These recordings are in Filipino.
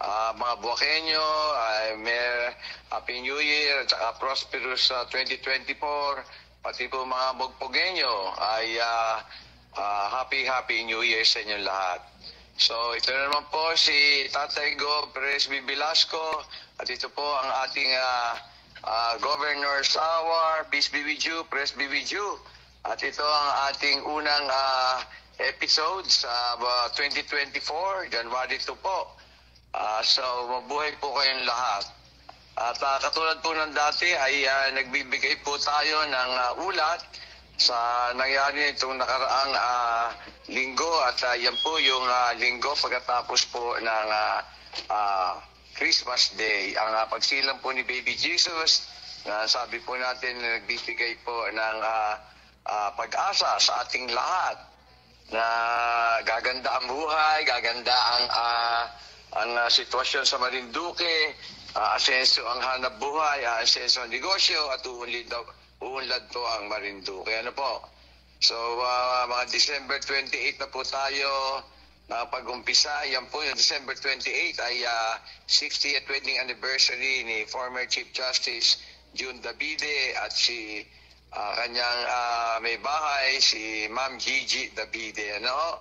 mga Buwakenyo, may Happy New Year at saka prosperous 2024. Pati po mga Bugpogenyo ay Happy New Year sa inyong lahat. So ito na naman po si Tatay Go Perez B. Velasco at ito po ang ating Governor Sawar, Peace be with you, Press be with you. At ito ang ating unang episode sa 2024, January 2 po. So mabuhay po kayong lahat. At katulad po ng dati ay nagbibigay po tayo ng ulat sa nangyari itong nakaraang linggo at yan po yung linggo pagkatapos po ng Christmas Day. Ang pagsilang po ni Baby Jesus na sabi po natin nagbibigay po ng pag-asa sa ating lahat na gaganda ang buhay, gaganda ang sitwasyon sa Marinduque, asenso ang hanap buhay, asenso ang negosyo at uunlad po ang Marinduque. Ano po? So mga December 28 na po tayo pag-umpisa. Yan po yung December 28 ay 60th wedding anniversary ni former Chief Justice June Davide at si kanyang may bahay, si Ma'am Gigi Davide. Ano?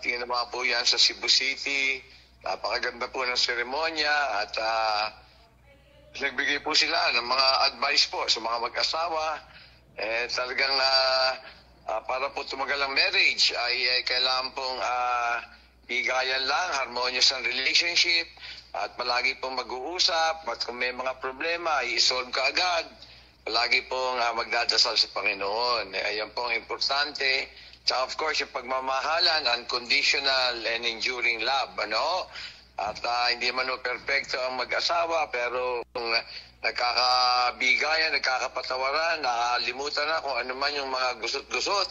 Tingnan naman po yan sa Cebu City. Napakaganda po ng seremonya at nagbigay po sila ng mga advice po sa mga mag-asawa. Talagang para po tumagal ang marriage ay kailangan pong bigayan lang, harmonious ang relationship at palagi pong mag-uusap at kung may mga problema, i-solve ka agad. Palagi pong magdadasal sa Panginoon. Ayan po ang importante. Tsaka of course, yung pagmamahalan, unconditional and enduring love. Ano? At hindi man perfecto ang mag-asawa, pero kung nagkakabigayan, nagkakapatawaran, nakalimutan na kung ano man yung mga gusot-gusot,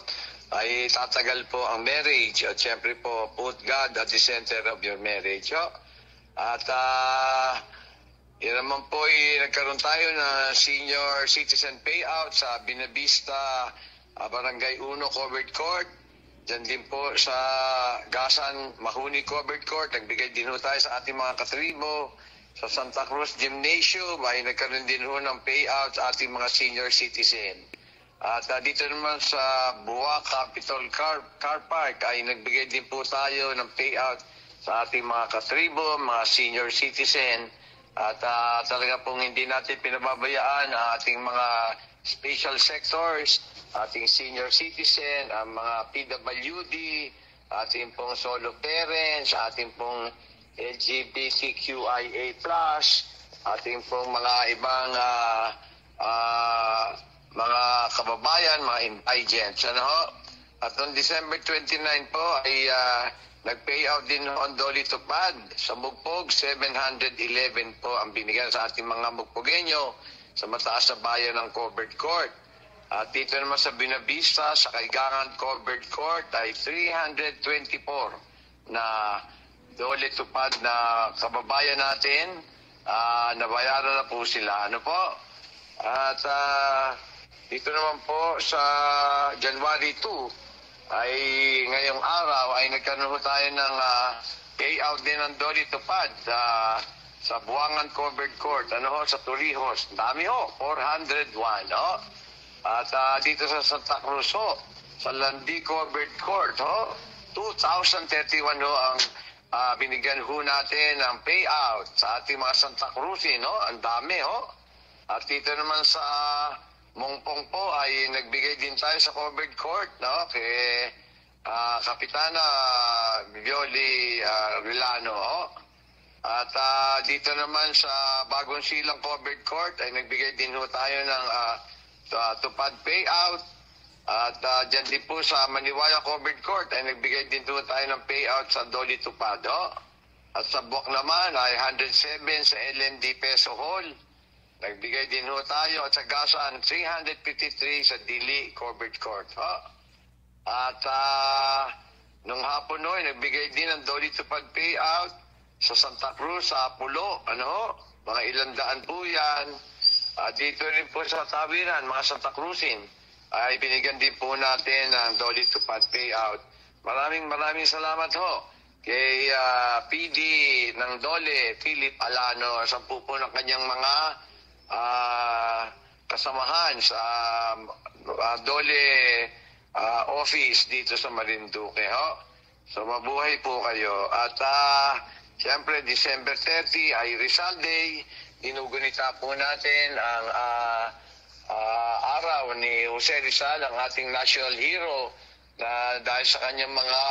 ay tatagal po ang marriage. At syempre po, put God at the center of your marriage. Oh? At yan naman po, nagkaroon tayo na senior citizen payout sa Binavista Barangay 1 Covered Court. Diyan din po sa Gasan Mahuni Covered Court. Nagbigay din ho tayo sa ating mga katribo. Sa Santa Cruz Gymnasium ay nagkaroon din ho ng payout sa ating mga senior citizen. At dito naman sa Buwa Capitol Car Park ay nagbigay din po tayo ng payout sa ating mga katribo, mga senior citizen. At talaga pong hindi natin pinababayaan ang ating mga special sectors, ating senior citizen, ang mga PWD, ating pong solo parents, ating pong LGBTQIA+, ating pong mga ibang mga kababayan, mga indigents. Ano ho? At noong December 29 po ay nag-payout din on Dolly Tupad sa Mugpog. 711 po ang binigyan sa ating mga Mugpogenyo sa mataas na bayan ng Covered Court. At dito naman sa Binavista, sa Kaigangan Covered Court ay 324 na Dolly Tupad na kababayan natin. Nabayaran na po sila. Ano po? At dito naman po sa January 2, ay ngayong araw ay nagkaroon tayo ng payout din ng Dolly Tupad sa Buangan Covered Court, ano ho, sa Torrijos. Dami ho, 401, no? At dito sa Santa Cruz ho, sa Landi Covered Court, ho, 2,031 ho ang binigyan ho natin ng payout sa ating mga Santa Cruzin, no? Ang dami ho. At dito naman sa Mongpong po ay nagbigay din tayo sa Covered Court, no? Kay Kapitana Violi Rilano. Oh. At dito naman sa Bagong Silang Covered Court ay nagbigay din ho tayo ng tupad payout. At dyan din po sa Maniwaya Covered Court ay nagbigay din ho tayo ng payout sa Dolly Tupad. Oh. At sa Buwak naman ay 107 sa LMD Peso Hall. Nagbigay din ho tayo at sa Gasan 353 sa Dili Covered Court. Oh. At nung hapon no, nagbigay din ng Dolly Tupad payout sa Santa Cruz, sa Pulo. Ano? Mga ilang daan po yan. Dito rin po sa Tawiran, mga Santa Cruzin, ay binigyan din po natin ng Dolly Tupad payout. Maraming salamat ho kay PD ng Dole, Philip Alano, 10 po ng kanyang mga kasamahan sa Dole office dito sa Marinduque. Ho? So mabuhay po kayo. At siyempre, December 30 ay Rizal Day. Ginugunita po natin ang araw ni Jose Rizal, ang ating national hero, na dahil sa kanyang mga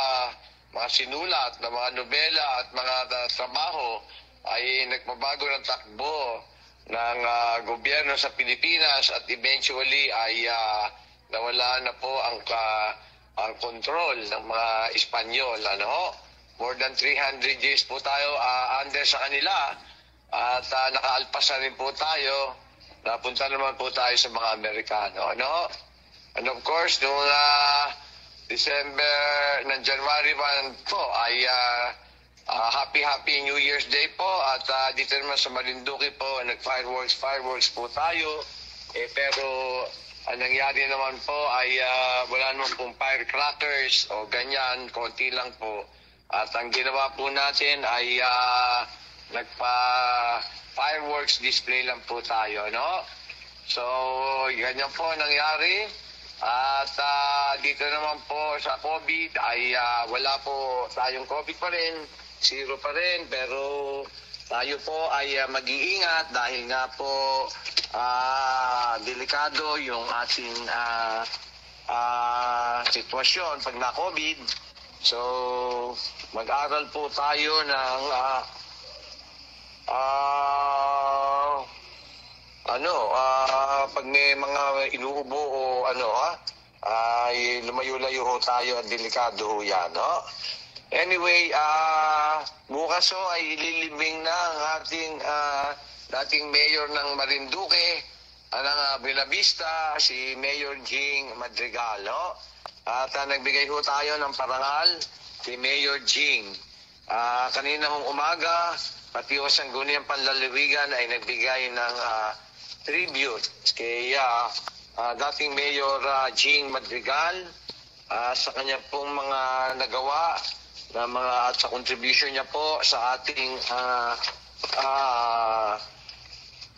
sinulat na mga nobela at mga trabaho ay nagpabago ng takbo ng gobyerno sa Pilipinas at eventually ay nawala na po ang control ng mga Espanyol. More than 300 years po tayo under sa kanila at nakaalpas na rin po tayo. Napunta naman po tayo sa mga Amerikano. And of course, noong January 1 po ay Happy New Year's Day po. At dito naman sa Marinduque po, fireworks po tayo. Pero ang nangyari naman po ay wala naman pong firecrackers o ganyan, konti lang po. At ang ginawa po natin ay fireworks display lang po tayo, So, ganyan po nangyari. At dito naman po sa COVID ay wala po tayong COVID pa rin, zero pa rin, pero tayo po ay mag-iingat dahil nga po delikado yung ating sitwasyon pag na-COVID. So, mag-aral po tayo ng pag may mga inuubo o ay lumayo-layo ho tayo at delikado ho yan, Anyway, bukas ho ay ililibing na ang ating dating mayor ng Marinduque, ng Buenavista, si Mayor Jing Madrigal, At nagbigay ho tayo ng parangal si Mayor Jing. Kanina hong umaga, pati ho Sangguniang Panlalawigan ay nagbigay ng tribute kay dating Mayor Jing Madrigal sa kanya pong mga nagawa at sa contribution niya po sa ating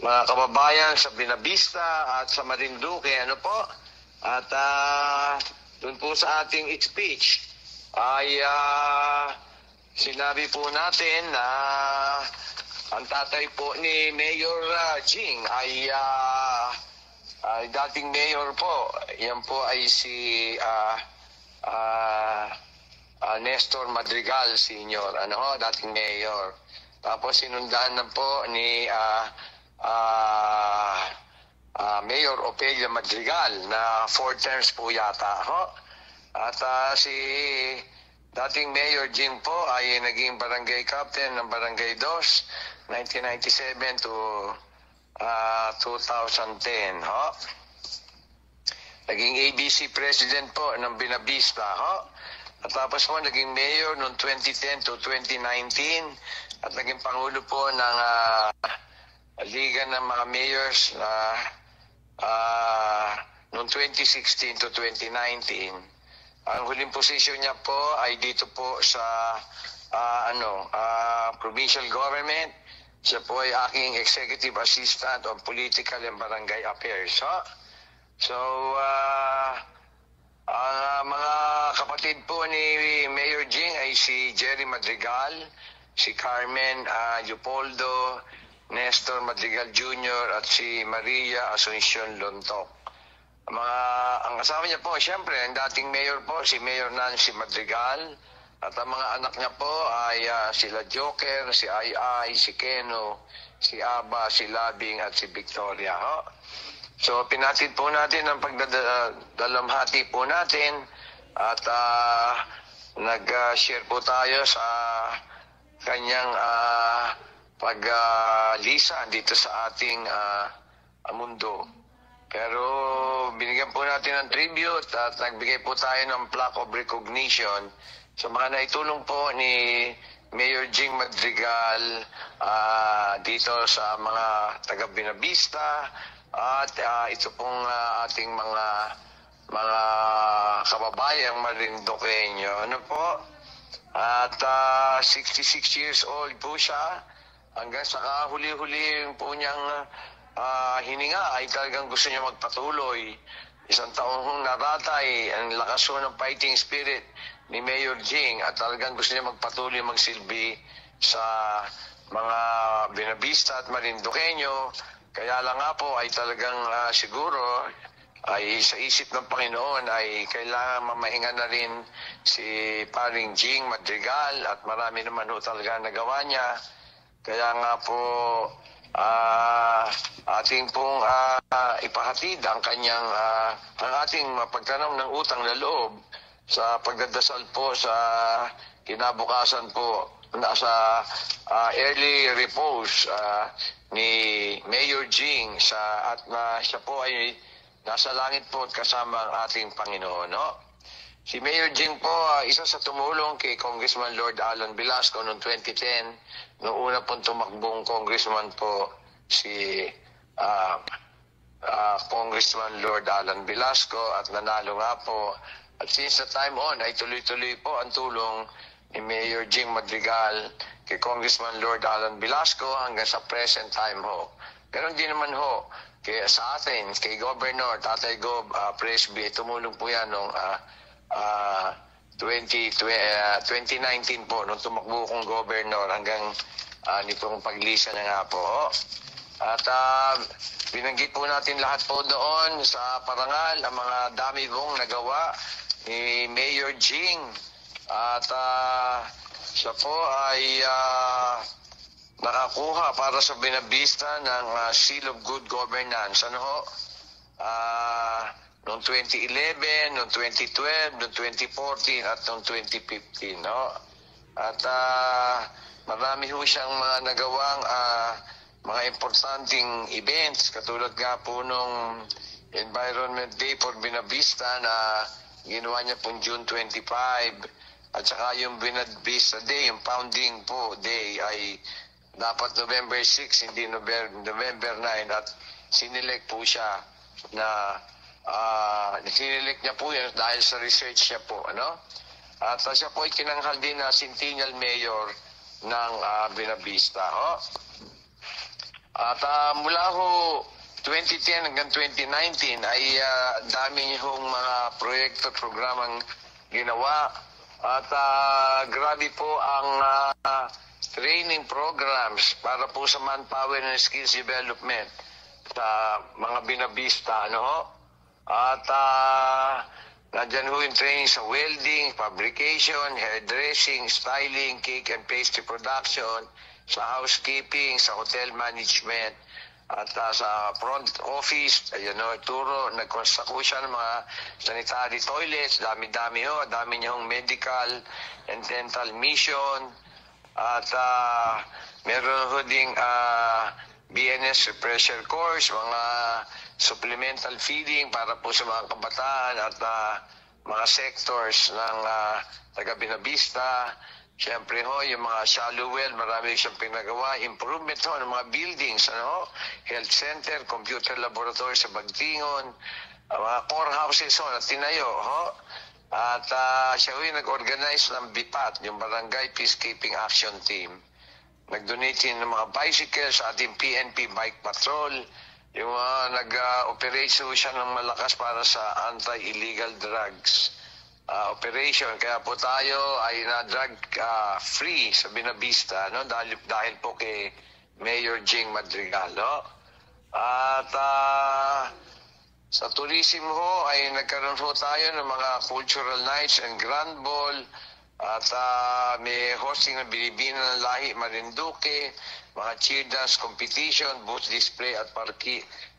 mga kababayan sa Buenavista at sa Marinduque, At doon po sa ating speech ay sinabi po natin na ang tatay po ni Mayor Jing ay dating mayor po. Yan po ay si Nestor Madrigal Sr., dating mayor. Tapos sinundan na po ni Mayor Ofelia Madrigal na 4 terms po yata. At si dating Mayor Jim po ay naging barangay captain ng Barangay 2, 1997 to 2010. Naging ABC president po ng Buenavista. At tapos po naging mayor noong 2010 to 2019 at naging pangulo po ng Liga ng mga Mayors noong 2016 to 2019. Ang huling posisyon niya po ay dito po sa provincial government. Siya po ay aking executive assistant on political and barangay affairs. So, ang mga kapatid po ni Mayor Jing ay si Jerry Madrigal, si Carmen Leopoldo, Nestor Madrigal Jr. at si Maria Asuncion Lontok. Ang kasama niya po, siyempre, ang dating mayor po, si Mayor Nancy Madrigal. At ang mga anak niya po ay sila Joker, si Ai, si Keno, si Aba, si Labing at si Victoria. So, pinatid po natin ang pagdalamhati po natin at nag-share po tayo sa kanyang paglisan dito sa ating mundo. Pero binigyan po natin ng tribute at nagbigay po tayo ng plaque of recognition sa mga naitulong po ni Mayor Jing Madrigal dito sa mga taga Buenavista at ito pong ating mga kababayang Marinduqueño. At 66 years old po siya. Hanggang sa huli-huli po niyang hininga ay talagang gusto niya magpatuloy. Isang taong hong naratay ang lakas ho ng fighting spirit ni Mayor Jing at talagang gusto niya magpatuloy magsilbi sa mga Buenavista at Marinduqueño. Kaya lang nga po ay talagang siguro ay sa isip ng Panginoon ay kailangan mamahinga na rin si Paring Jing Madrigal at marami naman ho talaga nagawa niya. Kaya nga po ating pong ipahatid ang kanyang ang ating pagtanaw ng utang na loob sa pagdadasal po sa kinabukasan po nasa early repose ni Mayor Jing at siya po ay nasa langit po at kasama ang ating Panginoon. No? Si Mayor Jing po, isa sa tumulong kay Congressman Lord Alan Velasco noong 2010. Noong una pong tumakbong congressman po si Congressman Lord Alan Velasco at nanalo nga po. At since the time on ay tuloy-tuloy po ang tulong ni Mayor Jing Madrigal kay Congressman Lord Alan Velasco hanggang sa present time ho. Ganon din naman ho kaya sa atin, kay Governor Tatay Gob Presby, tumulong po yan noong 2019 po, nung tumakbo kong governor hanggang nitong paglisa na nga po. At binanggit po natin lahat po doon sa parangal, ang mga dami pong nagawa ni Mayor Jing. At siya po ay nakakuha para sa Buenavista ng Seal of Good Governance. Ano ho? Noong 2011, noong 2012, noong 2014 at noong 2015. No? At marami ho siyang mga nagawang mga importanteng events katulad nga po nung Environment Day for Buenavista na ginawa niya pong June 25 at saka yung Buenavista Day, yung founding po day ay dapat November 6, hindi November 9 at sinelect po siya na sinelect niya po yan dahil sa research niya po. Ano? At siya po ay kinanghal din na Centennial Mayor ng Buenavista. Ho? At mula ho 2010 hanggang 2019 ay dami niyong mga proyekto at programang ginawa. At grabe po ang training programs para po sa manpower and skills development sa mga Buenavista. Ano ho? At nandyan ho yung training sa welding, fabrication, hairdressing, styling, cake and pastry production, sa housekeeping, sa hotel management, at sa front office, ayan o, turo, nag-construct ho siya ng mga sanitary toilets, dami-dami ho, dami niyong medical and dental mission, at meron ho ding BNS refresher course, mga supplemental feeding para po sa mga kabataan at mga sectors ng taga Buenavista. Siyempre ho, yung mga shallow well, marami siyang pinagawa. Improvement ho ng mga buildings, ano? Health center, computer laboratory sa Bagtingon, mga core houses ho na tinayo. Ho? At siya ho yung nag-organize ng BIPAT, yung Barangay Peacekeeping Action Team. Nag-donate din ng mga bicycles sa ating PNP Bike Patrol. Yung nag-operate ho siya ng malakas para sa anti-illegal drugs operation. Kaya po tayo ay na-drug free sa Buenavista, no? dahil po kay Mayor Jing Madrigal. No? At sa tourism ho ay nagkaroon ho tayo ng mga cultural nights and grand ball at may hosting ng Bilibina ng Lahi Marinduque, mga cheer dance competition, booth display at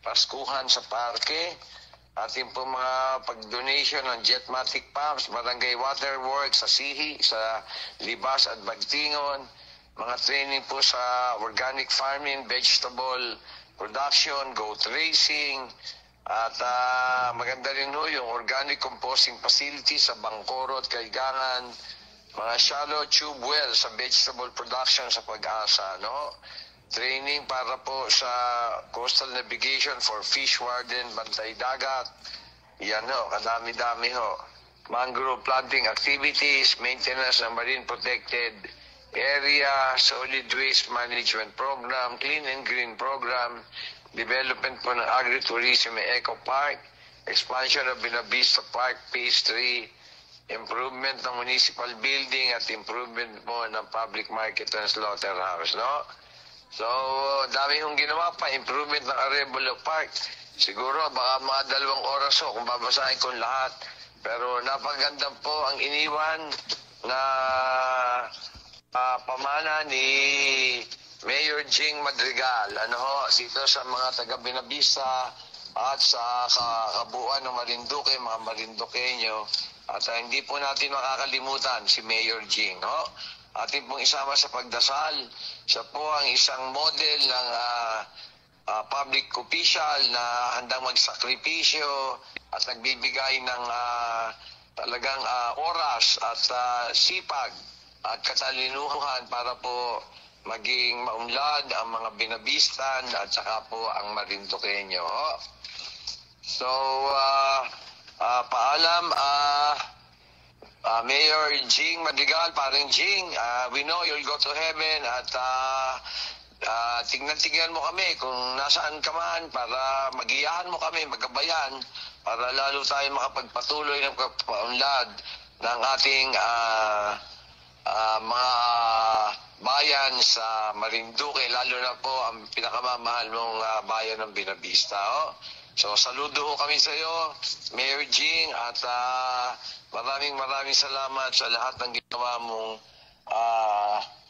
paskuhan sa parke. Ating po mga pag-donation ng Jetmatic Pumps, Barangay Waterworks sa Sihi, sa Libas at Bagtingon, mga training po sa organic farming, vegetable production, goat racing, at maganda rin ho yung organic composting facility sa Bangkoro at Kaigangan, mga shallow tube well sa vegetable production sa Pag-asa, no? Training para po sa coastal navigation for fish warden, bantay dagat. Yan ho, kadami-dami ho. mangrove planting activities, maintenance ng marine protected area, solid waste management program, clean and green program, development po ng agritourism and eco park, expansion of Binavista Park Phase 3, improvement ng municipal building at improvement po ng public market and slaughterhouse, no? So, dami yung ginawa pa, improvement ng Arevalo Park. Siguro, baka mga 2 oras kung babasahin ko lahat. Pero napaganda po ang iniwan na pamana ni Mayor Jing Madrigal. Dito sa mga taga Binavista at sa kabuuan ng Marinduque, mga Marinduqueño. At hindi po natin makakalimutan si Mayor Jing, no? Atin pong isama sa pagdasal. Siya po ang isang model ng public official na handang magsakripisyo at nagbibigay ng talagang oras at sipag at katalinuhan para po maging maunlad ang mga Binabistan at saka po ang Marinduqueño. So, paalam, Mayor Jing Madrigal, parang Jing, we know you'll go to heaven at tingnan mo kami kung nasaan ka man para magiyahan mo kami, magabayan para lalo tayo makapagpatuloy ng paunlad ng ating mga bayan sa Marinduque, lalo na po ang pinakamamahal mong bayan ng Binavista. So saludo ho kami sa iyo, Mayor Jing, at maraming salamat sa lahat ng ginawa mong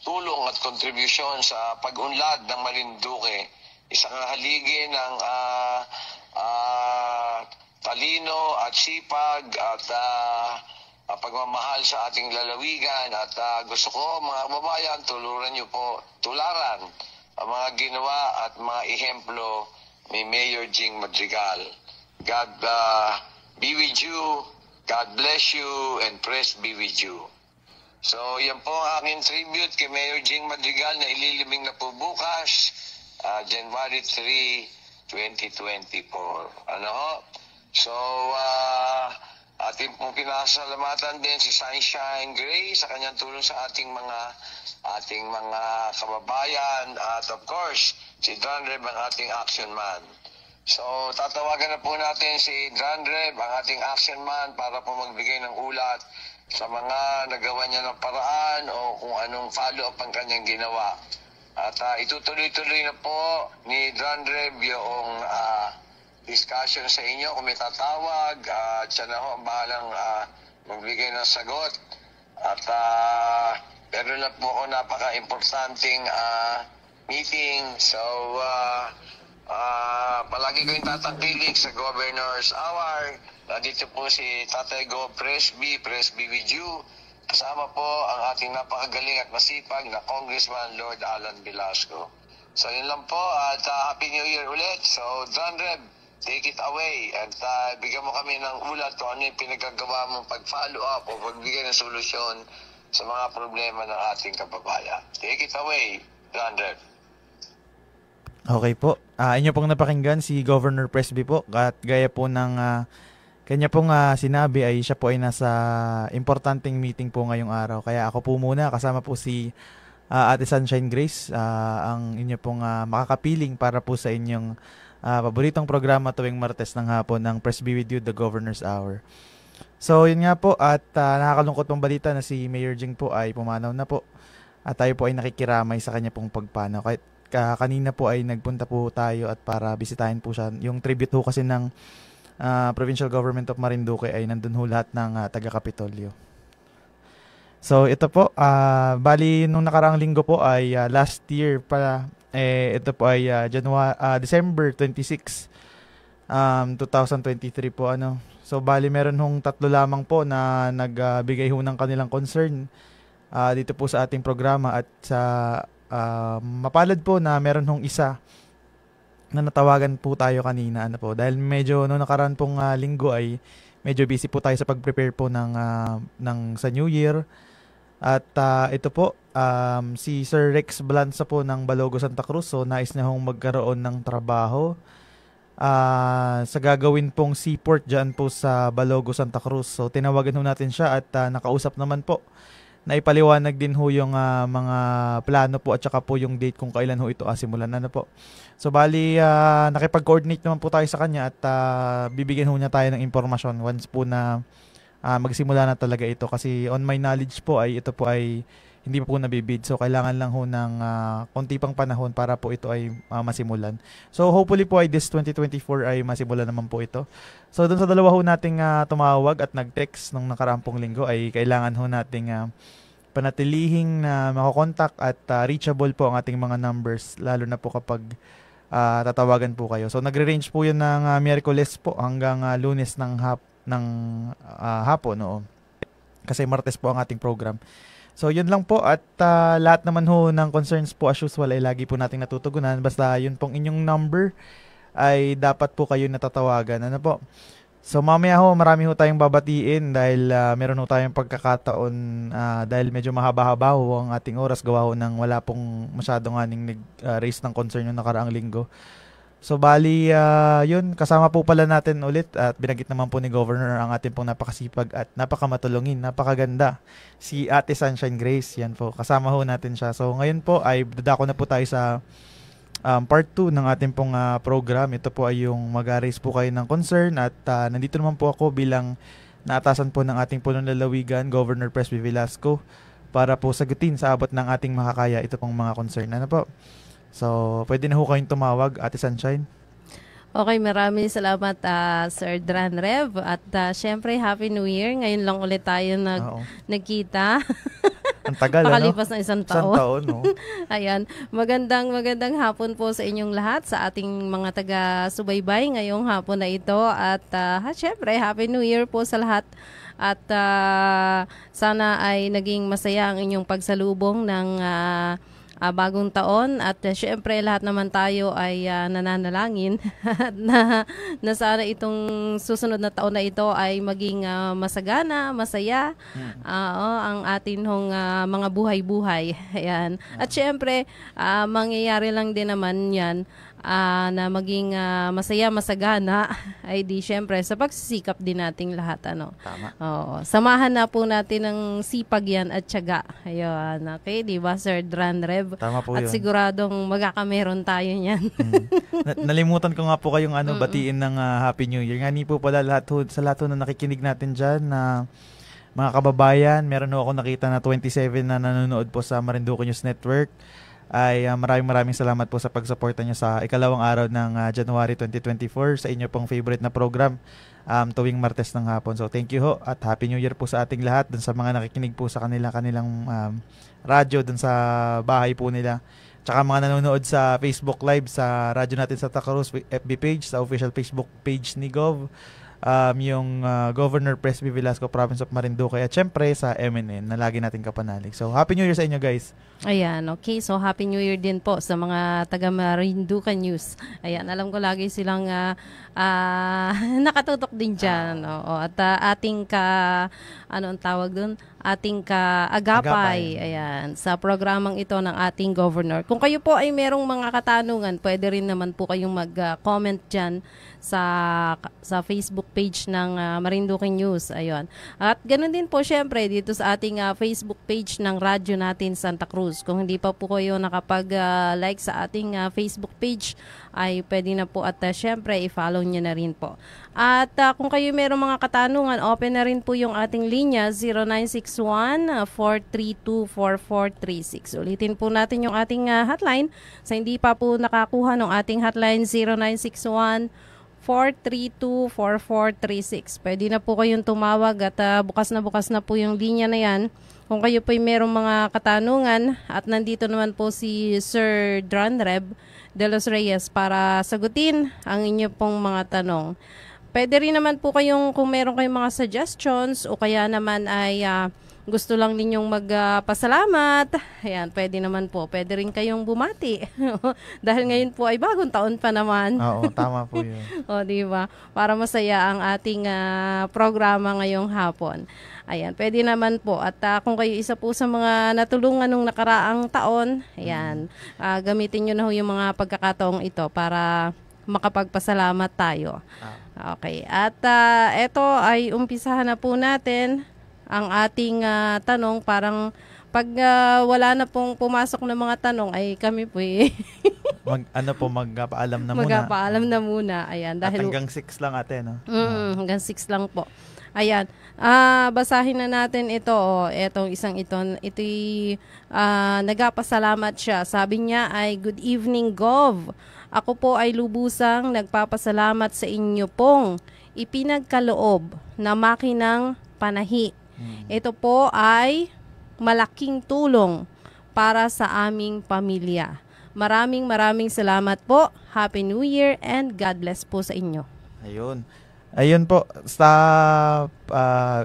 tulong at kontribusyon sa pag-unlad ng Marinduque. Isang haligi ng talino at sipag at pagmamahal sa ating lalawigan. At gusto ko, mga kababayan, tularan ang mga ginawa at mga ehemplo ni Mayor Jing Madrigal. God be with you, God bless you, and praise be with you. So, yan po ang aking tribute kay Mayor Jing Madrigal na ililibing na po bukas, January 3, 2024. So, ating pong pinasalamatan din si Sunshine Gray sa kanyang tulong sa ating mga kababayan at of course, si Dranreb ang ating action man. So, tatawagan na po natin si Dranreb, ang ating action man, para po magbigay ng ulat sa mga nagawa niya ng paraan o kung anong follow-up ang kanyang ginawa. At itutuloy-tuloy na po ni Dranreb yung discussion sa inyo kung may tatawag. Siya na ho ang bahalang magbigay ng sagot. At meron na po ako napaka-importanting meeting. So, palagi ko yung tatangkilik sa Governor's Hour. Dito po si Tatay Go Presby with you. Kasama po ang ating napakagaling at masipag na Congressman Lord Alan Velasco. So yun lang po at Happy New Year ulit. So Dranreb, take it away at bigyan mo kami ng ulat kung ano yung pinagagawa mong pag-follow up o pagbigay ng solusyon sa mga problema ng ating kababayan. Take it away, Dranreb. Okay po. Inyo pong napakinggan si Governor Presby po at gaya po ng kanya pong sinabi ay siya po ay nasa importanteng meeting po ngayong araw. Kaya ako po muna kasama po si Ate Sunshine Grace, ang inyo pong makakapiling para po sa inyong paboritong programa tuwing Martes ng hapon ng Presby with you, the Governor's Hour. So yun nga po at nakakalungkot pong balita na si Mayor Jing po ay pumanaw na po at tayo po ay nakikiramay sa kanya pong pagpanaw. Kahit kanina po ay nagpunta po tayo at para bisitahin po siya. Yung tribute po kasi ng Provincial Government of Marinduque ay nandun ho lahat ng taga-Kapitolyo. So ito po, bali nung nakaraang linggo po ay last year pa, ito po ay December 26, 2023 po. So bali meron hong 3 lamang po na nagbigay ho ng kanilang concern dito po sa ating programa at sa mapalad po na meron hong isa na natawagan po tayo kanina dahil medyo no nakaraan pong linggo ay medyo busy po tayo sa pag-prepare po ng sa New Year at ito po si Sir Rex Blanza po ng Balogo Santa Cruz, so nais niya hong magkaroon ng trabaho sa gagawin pong seaport dyan po sa Balogo, Santa Cruz. So tinawagan ho natin siya at nakausap naman po. Naipaliwanag din ho yung mga plano po at saka po yung date kung kailan ho ito simulan. Ano po. So bali, nakipag-coordinate naman po tayo sa kanya at bibigyan ho niya tayo ng impormasyon once po na magsimula na talaga ito. Kasi on my knowledge po ay ito po ay hindi pa po nabibid. So kailangan lang ho ng konti pang panahon para po ito ay masimulan. So hopefully po ay this 2024 ay masimulan naman po ito. So doon sa dalawa ho nating tumawag at nag-text nung nakarampong linggo ay kailangan ho nating panatilihing na makokontak at reachable po ang ating mga numbers lalo na po kapag tatawagan po kayo. So nagre-range po yun ng Miyerkules po hanggang Lunes ng hapon. No? Kasi Martes po ang ating program. So yun lang po at lahat naman ho ng concerns po as usual ay lagi po nating natutugunan. Basta yun pong inyong number ay dapat po kayo natatawagan. Ano po? So mamaya ho marami ho tayong babatiin dahil meron ho tayong pagkakataon dahil medyo mahaba-haba ho ang ating oras gawa ho ng wala pong masyadong aning nag-raise ng concern yung nakaraang linggo. So bali yun, kasama po pala natin ulit at binanggit naman po ni Governor ang ating pong napakasipag at napakamatulungin, napakaganda si Ate Sunshine Grace. Yan po, kasama ho natin siya. So ngayon po ay dadako na po tayo sa part 2 ng ating pong program. Ito po ay yung mag-raise po kayo ng concern at nandito naman po ako bilang naatasan po ng ating punong lalawigan, Governor Presby Velasco, para po sagutin sa abot ng ating makakaya ito pong mga concern. Ano po? So, pwede na ho kayong tumawag, Ate Sunshine. Okay, maraming salamat Sir Dran Rev. At syempre, Happy New Year. Ngayon lang ulit tayo nagkita. Ang tagal, Pakalipas ng isang taon. Isang taon, no? Ayan. Magandang hapon po sa inyong lahat, sa ating mga taga-subaybay ngayong hapon na ito. At syempre, Happy New Year po sa lahat. At sana ay naging masaya ang inyong pagsalubong ng bagong taon at syempre lahat naman tayo ay nananalangin na sana itong susunod na taon na ito ay maging masagana, masaya ang atin hong mga buhay-buhay. Ayan. At syempre mangyayari lang din naman yan na maging masaya, masagana ay di syempre sa pagsisikap din nating lahat. Ano? Tama. Oo. Samahan na po natin ng sipag yan at tiyaga. Ayun. Okay, di ba Sir Dran Rev? Tama po at yun. Siguradong magkakameron tayo niyan. Nalimutan ko nga po kayong batiin ng Happy New Year. Nga po pala sa lahat na nakikinig natin dyan na mga kababayan, meron ako nakita na 27 na nanonood po sa Marinduque News Network. Ay maraming salamat po sa pagsuporta nyo sa ikalawang araw ng January 2024 sa inyo pong favorite na program tuwing Martes ng hapon. So thank you ho at Happy New Year po sa ating lahat dun sa mga nakikinig po sa kanilang radyo dun sa bahay po nila. Tsaka mga nanonood sa Facebook Live sa radyo natin sa Tacruz FB page, sa official Facebook page ni Gov. Yung Governor Presby Velasco, Province of Marinduque at syempre sa MNN na lagi nating kapanalig. So Happy New Year sa inyo guys. Ayan, okay. So Happy New Year din po sa mga taga Marinduque News. Ayan, alam ko lagi silang nakatutok din dyan. Oo. At ating ano ang tawag dun? Ating kaagapay. Ayan, sa programang ito ng ating governor. Kung kayo po ay merong mga katanungan, pwede rin naman po kayong mag-comment dyan sa Facebook page ng Marinduque News. Ayun. At ganoon din po syempre dito sa ating Facebook page ng radyo natin Santa Cruz. Kung hindi pa po kayo nakapag-like sa ating Facebook page, ay pwede na po at syempre i-follow nyo na rin po. At kung kayo mayroong mga katanungan, open na rin po yung ating linya 0961-432-4436. Ulitin po natin yung ating hotline. Sa hindi pa po nakakuha ng ating hotline 0961-432-4436. Pwede na po kayong tumawag at bukas na po yung linya na yan. Kung kayo po mayroong mga katanungan at nandito naman po si Sir Dran Rev de los Reyes para sagutin ang inyo pong mga tanong. Pwede rin naman po kayong kung meron kayong mga suggestions o kaya naman ay gusto lang ninyong magpasalamat, ayan, pwede naman po. Pwede rin kayong bumati. Dahil ngayon po ay bagong taon pa naman. Oo, tama po yun. O, di ba? Para masaya ang ating programa ngayong hapon. Ayan, pwede naman po. At kung kayo isa po sa mga natulungan nung nakaraang taon, ayan, gamitin nyo na ho yung mga pagkakataong ito para makapagpasalamat tayo. Okay. At ito ay umpisahan na po natin ang ating tanong. Parang pag wala na pong pumasok na mga tanong ay kami po magpaalam na muna. Magpaalam na muna. Ayan, dahil hanggang 6 lang ate, no? Hanggang 6 lang po. Ayan. Basahin na natin ito. Etong isang ito. Ito'y nagpapasalamat siya. Sabi niya ay, "Good evening, Gov. Ako po ay lubusang nagpapasalamat sa inyo pong ipinagkaloob na makinang panahi. Ito po ay malaking tulong para sa aming pamilya. Maraming salamat po. Happy New Year and God bless po sa inyo." Ayun po,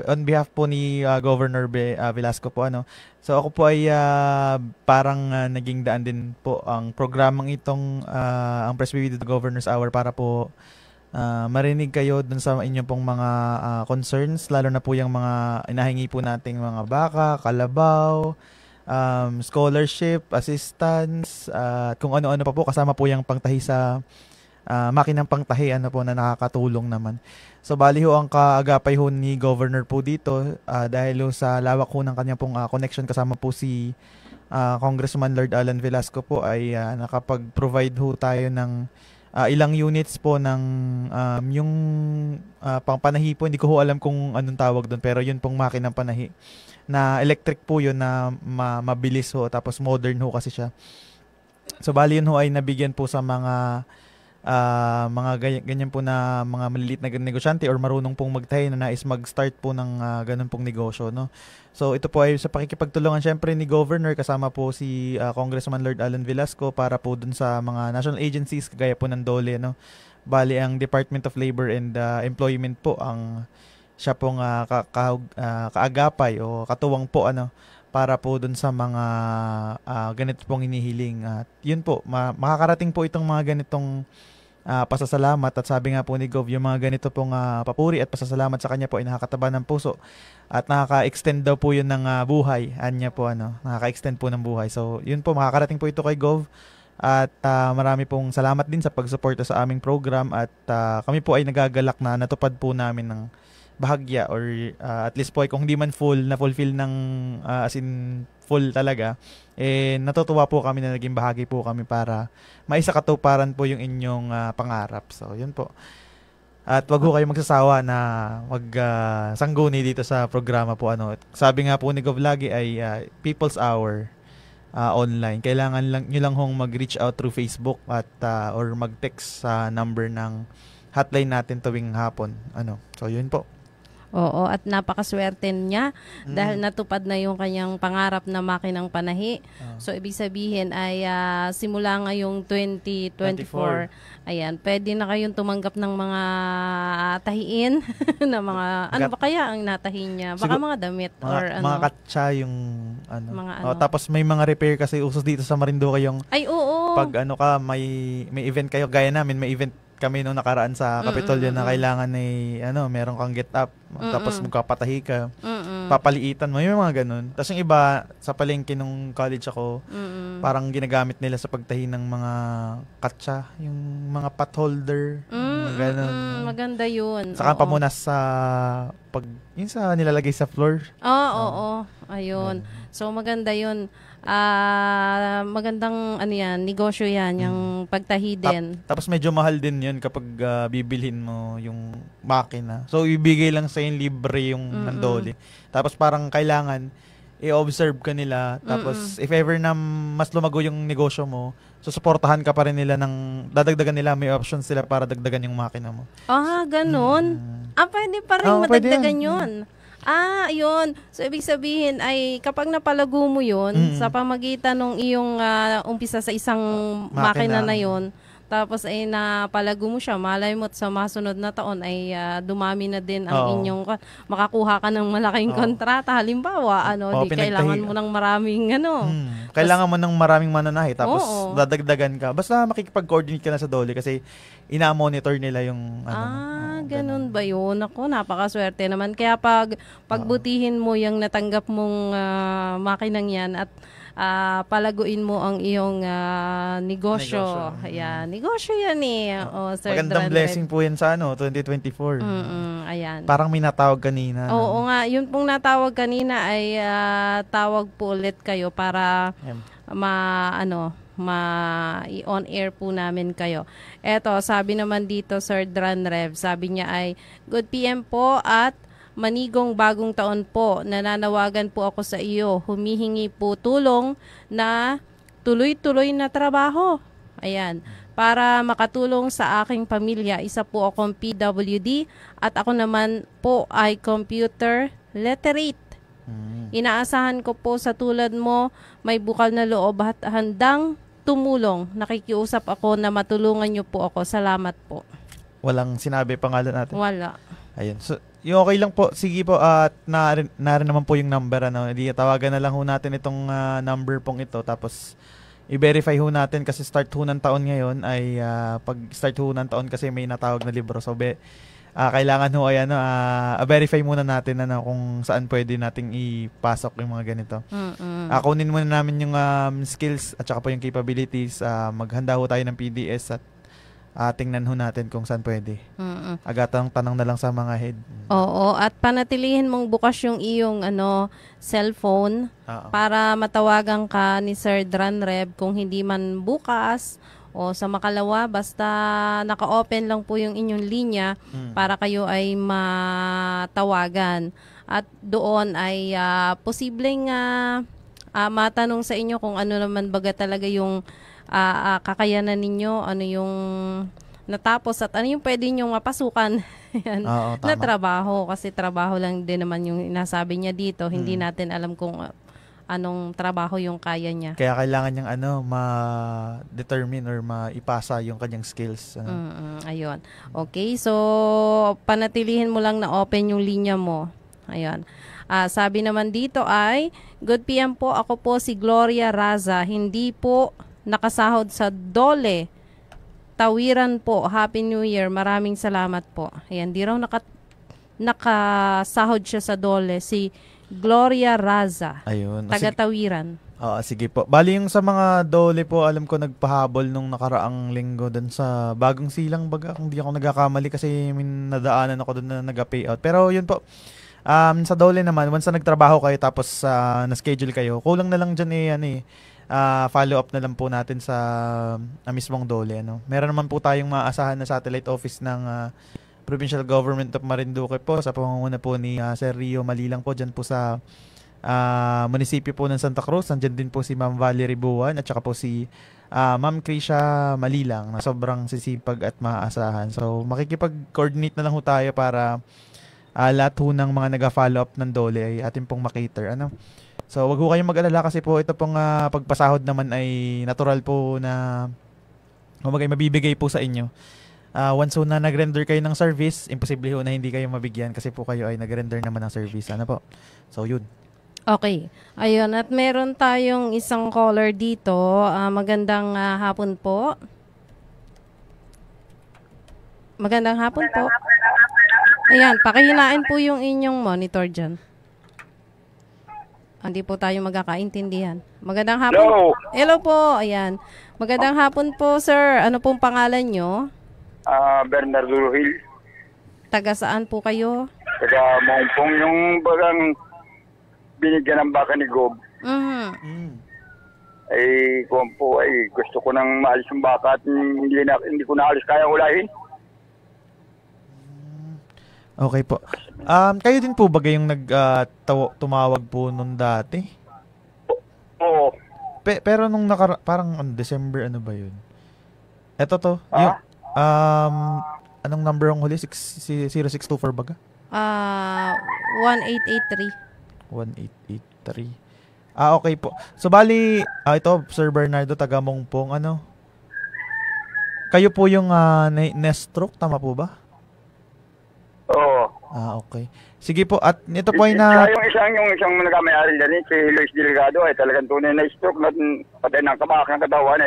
on behalf po ni Governor Velasco po, so ako po ay parang naging daan din po ang programang itong ang Press Video to Governor's Hour para po marinig kayo dun sa inyong pong mga concerns, lalo na po yung mga inahingi po nating mga baka, kalabaw, scholarship, assistance, kung ano-ano pa po, kasama po yung pangtahi sa makinang pangtahi po na nakakatulong naman. So bali ho ang kaagapay ho ni Governor po dito dahil ho sa lawak ho ng kanyang pong connection, kasama po si Congressman Lord Alan Velasco po ay nakapag-provide ho tayo ng ilang units po ng yung pangpanahi po. Hindi ko ho alam kung anong tawag doon, pero yun pong makinang panahi na electric po yun na mabilis ho, tapos modern ho kasi siya. So bali yun ho ay nabigyan po sa mga ganyan po na mga maliliit na negosyante or marunong pong magtahi na nais mag-start po ng ganun pong negosyo, no? So ito po ay sa pakikipagtulungan syempre ni Governor, kasama po si Congressman Lord Alan Velasco para po dun sa mga national agencies kagaya po ng DOLE, no? Bali ang Department of Labor and Employment po ang siya pong kaagapay o katuwang po para po dun sa mga ganito pong hinihiling. At yun po, makakarating po itong mga ganitong pasasalamat, at sabi nga po ni Gov, yung mga ganito pong papuri at pasasalamat sa kanya po ay nakakataba ng puso at nakaka-extend daw po yun ng buhay. Anya po nakaka-extend po ng buhay. So yun po, makakarating po ito kay Gov, at marami pong salamat din sa pagsuporta sa aming program, at kami po ay nagagalak na natupad po namin ng bahagya, or at least po ay kung hindi man full na fulfill ng as in full talaga, natutuwa po kami na naging bahagi po kami para maisakatuparan po yung inyong pangarap. So yun po, at wag ho kayo magsasawa na sangguni dito sa programa po. Sabi nga po ni Gov lagi ay People's Hour online. Kailangan lang nyo lang hong mag-reach out through Facebook at or mag-text sa number ng hotline natin tuwing hapon. So yun po. Oo, at napakaswerte niya dahil natupad na yung kanyang pangarap na makinang panahi. So, ibig sabihin ay simula ngayong 2024, ayan, pwede na kayong tumanggap ng mga tahiin na mga, ano ba kaya ang natahin niya? Baka mga damit or mga katsa yung tapos may mga repair kasi usos dito sa Marinduque yung ay, oo. Pag may event kayo, gaya namin, may event kami nung nakaraan sa Kapitolyo na kailangan ay meron kang get up, tapos magkapatahi ka, papaliitan mo, yung mga ganun. Tapos yung iba sa palengke nung college ako, parang ginagamit nila sa pagtahi ng mga katsa, yung mga pot holder, ganun. Maganda yun. Saka pamunas sa yung sa nilalagay sa floor. Oo. Ayun. So maganda yun. Magandang negosyo yan, yung pagtahi din. Tapos medyo mahal din yun kapag bibilhin mo yung makina. So ibigay lang sa yung libre yung nandoli. Tapos parang kailangan i-observe ka nila. Tapos if ever na mas lumago yung negosyo mo, susuportahan ka pa rin nila dadagdagan nila, may options sila para dagdagan yung makina mo. Ganun. Pwede pa rin madagdagan yun. Yun. So, ibig sabihin ay kapag napalago mo yun, sa pamagitan ng iyong umpisa sa isang makina na yun, tapos ay napalago mo siya, malay mo sa masunod na taon ay dumami na din ang inyong, makakuha ka ng malaking kontrata. Halimbawa, kailangan mo ng maraming kailangan mo ng maraming mananahi, tapos dadagdagan ka. Basta makikipag-coordinate ka na sa DOLE kasi ina-monitor nila yung ganun ba yun? Ako, napakaswerte naman. Kaya pagbutihin mo yung natanggap mong makinang yan, at palaguin mo ang iyong negosyo. Negosyo. Ayan, negosyo yan eh. Sir Magandang Dran blessing po yan sa 2024. Ayan. Parang may natawag kanina. Oo nga, yun pong natawag kanina ay tawag po ulit kayo para i-on air po namin kayo. Eto, sabi naman dito, Sir Dran Rev, sabi niya ay, good PM po at manigong bagong taon po. Nananawagan po ako sa iyo. Humihingi po tulong na tuloy-tuloy na trabaho. Ayan. Para makatulong sa aking pamilya. Isa po akong PWD at ako naman po ay computer literate. Inaasahan ko po sa tulad mo, may bukal na loob at handang tumulong. Nakikiusap ako na matulungan niyo po ako. Salamat po. Walang sinabi pangalan natin. Wala. Ayun. So, yung okay lang po. Sige po. At narin naman po yung number. Hindi, tawagan na lang ho natin itong number pong ito. Tapos, i-verify ho natin kasi start ho ng taon ngayon ay pag start ho ng taon kasi may natawag na libro. So, kailangan ho ay verify muna natin kung saan pwede nating ipasok yung mga ganito. Kunin muna namin yung skills at saka po yung capabilities. Maghanda ho tayo ng PDS at tingnan ho natin kung saan pwede. Agatang tanong na lang sa mga head. Oo, at panatilihin mong bukas yung iyong cellphone para matawagan ka ni Sir Dran Rev kung hindi man bukas o sa makalawa, basta naka-open lang po yung inyong linya para kayo ay matawagan. At doon ay posibleng matanong sa inyo kung ano naman baga talaga yung kakayanan ninyo, ano yung natapos at ano yung pwede nyong mapasukan na trabaho. Kasi trabaho lang din naman yung inasabi niya dito. Hindi natin alam kung anong trabaho yung kaya niya. Kaya kailangan niyang ma-determine or maipasa yung kanyang skills. Ayun. Okay, so panatilihin mo lang na open yung linya mo. Ayun. Sabi naman dito ay, good PM po, ako po si Gloria Raza. Hindi po nakasahod sa Dole. Tawiran po. Happy New Year. Maraming salamat po. Ayan, di raw nakasahod siya sa Dole. Si Gloria Raza. Ayun. Taga-Tawiran. Sige po. Bali yung sa mga Dole po, alam ko nagpahabol nung nakaraang linggo dun sa Bagong Silang baga. Kung di ako nagkakamali kasi nadaanan ako dun na nag-payout. Pero yun po. Sa Dole naman, once na nagtrabaho kayo tapos na-schedule kayo, kulang na lang dyan follow up na lang po natin sa mismong Dole. Meron naman po tayong maasahan na satellite office ng Provincial Government of Marinduque po sa pamumuno po ni Sir Rio Malilang po dyan po sa munisipyo po ng Santa Cruz. Nandyan din po si Ma'am Valerie Buwan at saka po si Ma'am Krisha Malilang na sobrang sisipag at maaasahan. So makikipag-coordinate na lang ho tayo para lahat ho ng mga nag-follow up ng Dole ay atin pong makater. So, wag ho kayong mag-alala kasi po ito pong pagpasahod naman ay natural po na mabibigay po sa inyo. Once na nag-render kayo ng service, imposible ho na hindi kayo mabigyan kasi po kayo ay nag-render naman ng service. Po? So, yun. Okay. Ayun. At meron tayong isang caller dito. Magandang hapon po. Magandang hapon po. Ayan, pakihinain po yung inyong monitor dyan. Hindi po tayo magkakaintindihan. Magandang hapon. Hello. Hello po. Ayan. Magandang hapon po, sir. Ano pong pangalan nyo? Bernardo Ruhil. Taga saan po kayo? Taga Mongpong, yung bagang binigyan ng baka ni Gob. Kung po gusto ko nang maalis yung baka at hindi ko naalis kaya ulahin. Okay po. Kayo din po ba yung tumawag po nung dati? Oo. Pero nung parang December ano ba yun? Eto to. Yung, anong number ang huli? 0624 baga? 1883. 1883. Okay po. So bali, ito Sir Bernardo taga Mongpong, kayo po yung na-stroke, tama po ba? Oo. Okay. Sige po, at ito po ay na... Yung isang nagkamayari dyan, si Luis Delgado, ay talagang tunay na stroke na patay ng kabak ng katawan.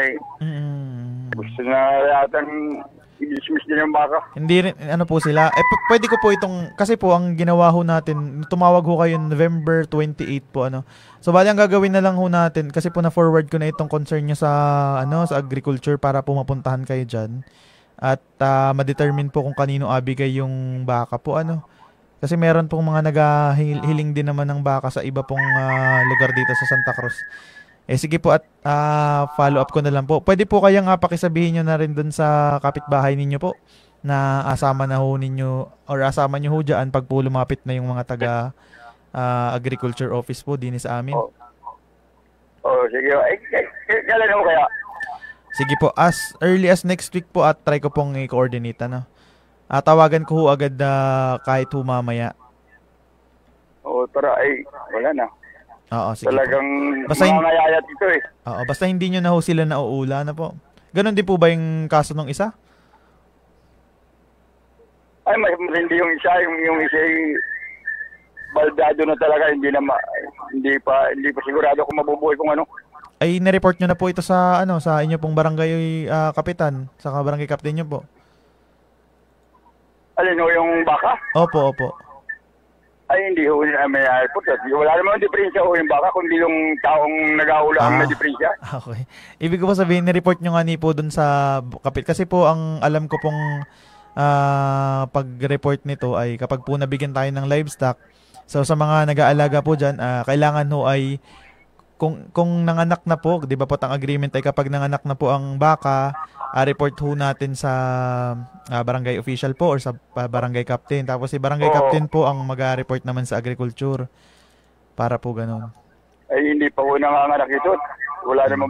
Gusto na yatang i-dismiss din yung baka. Hindi rin, ano po sila. Pwede ko po itong, kasi po ang ginawa ho natin, tumawag ho kayo November 28 po, ano. So, bali ang gagawin na lang ho natin, kasi po na-forward ko na itong concern nyo sa, sa agriculture para po mapuntahan kayo dyan. At ma-determine po kung kanino abigay yung baka po, ano. Kasi meron pong mga naghihiling din naman ng baka sa iba pong lugar dito sa Santa Cruz. Sige po at follow up ko na lang po. Pwede po kayang pakisabihin nyo na rin dun sa kapitbahay ninyo po na asama na ho ninyo or asama nyo ho dyan pag po lumapit na yung mga taga agriculture office po din sa amin. Sige. Kailan mo kaya? Sige po, as early as next week po at try ko pong i-coordinate, ano. Tawagan ko ho agad kahit ho mamaya. Tara, wala na. Oo, sige talagang po. Basta mangangayayat ito eh. Oo, basta hindi nyo na ho sila nauula na po. Ganon din po ba yung kaso ng isa? Ay, mas hindi yung isa. Yung isa ay baldado na talaga. Hindi pa sigurado kung mabubuhay kung ano. Ay, nireport nyo na po ito sa sa inyo pong barangay kapitan, sa barangay captain nyo po. Alin ho, yung baka? Opo. Ay, hindi ho may airport. Wala naman diferensya ho yung baka, kundi yung taong nag-aula ang may diferensya. Okay. Ibig ko po sabihin, ni-report nyo nga po dun sa kapit. Kasi po, ang alam ko pong pag-report nito ay kapag po nabigyan tayo ng livestock, so sa mga nag-aalaga po dyan, kailangan ho ay kung nanganak na po, di ba po ang agreement ay kapag nanganak na po ang baka, report ho natin sa barangay official po or sa barangay captain. Tapos si barangay captain po ang mag-report naman sa agriculture. Para po ganun. Ay, hindi pa po nanganganak ito. Wala naman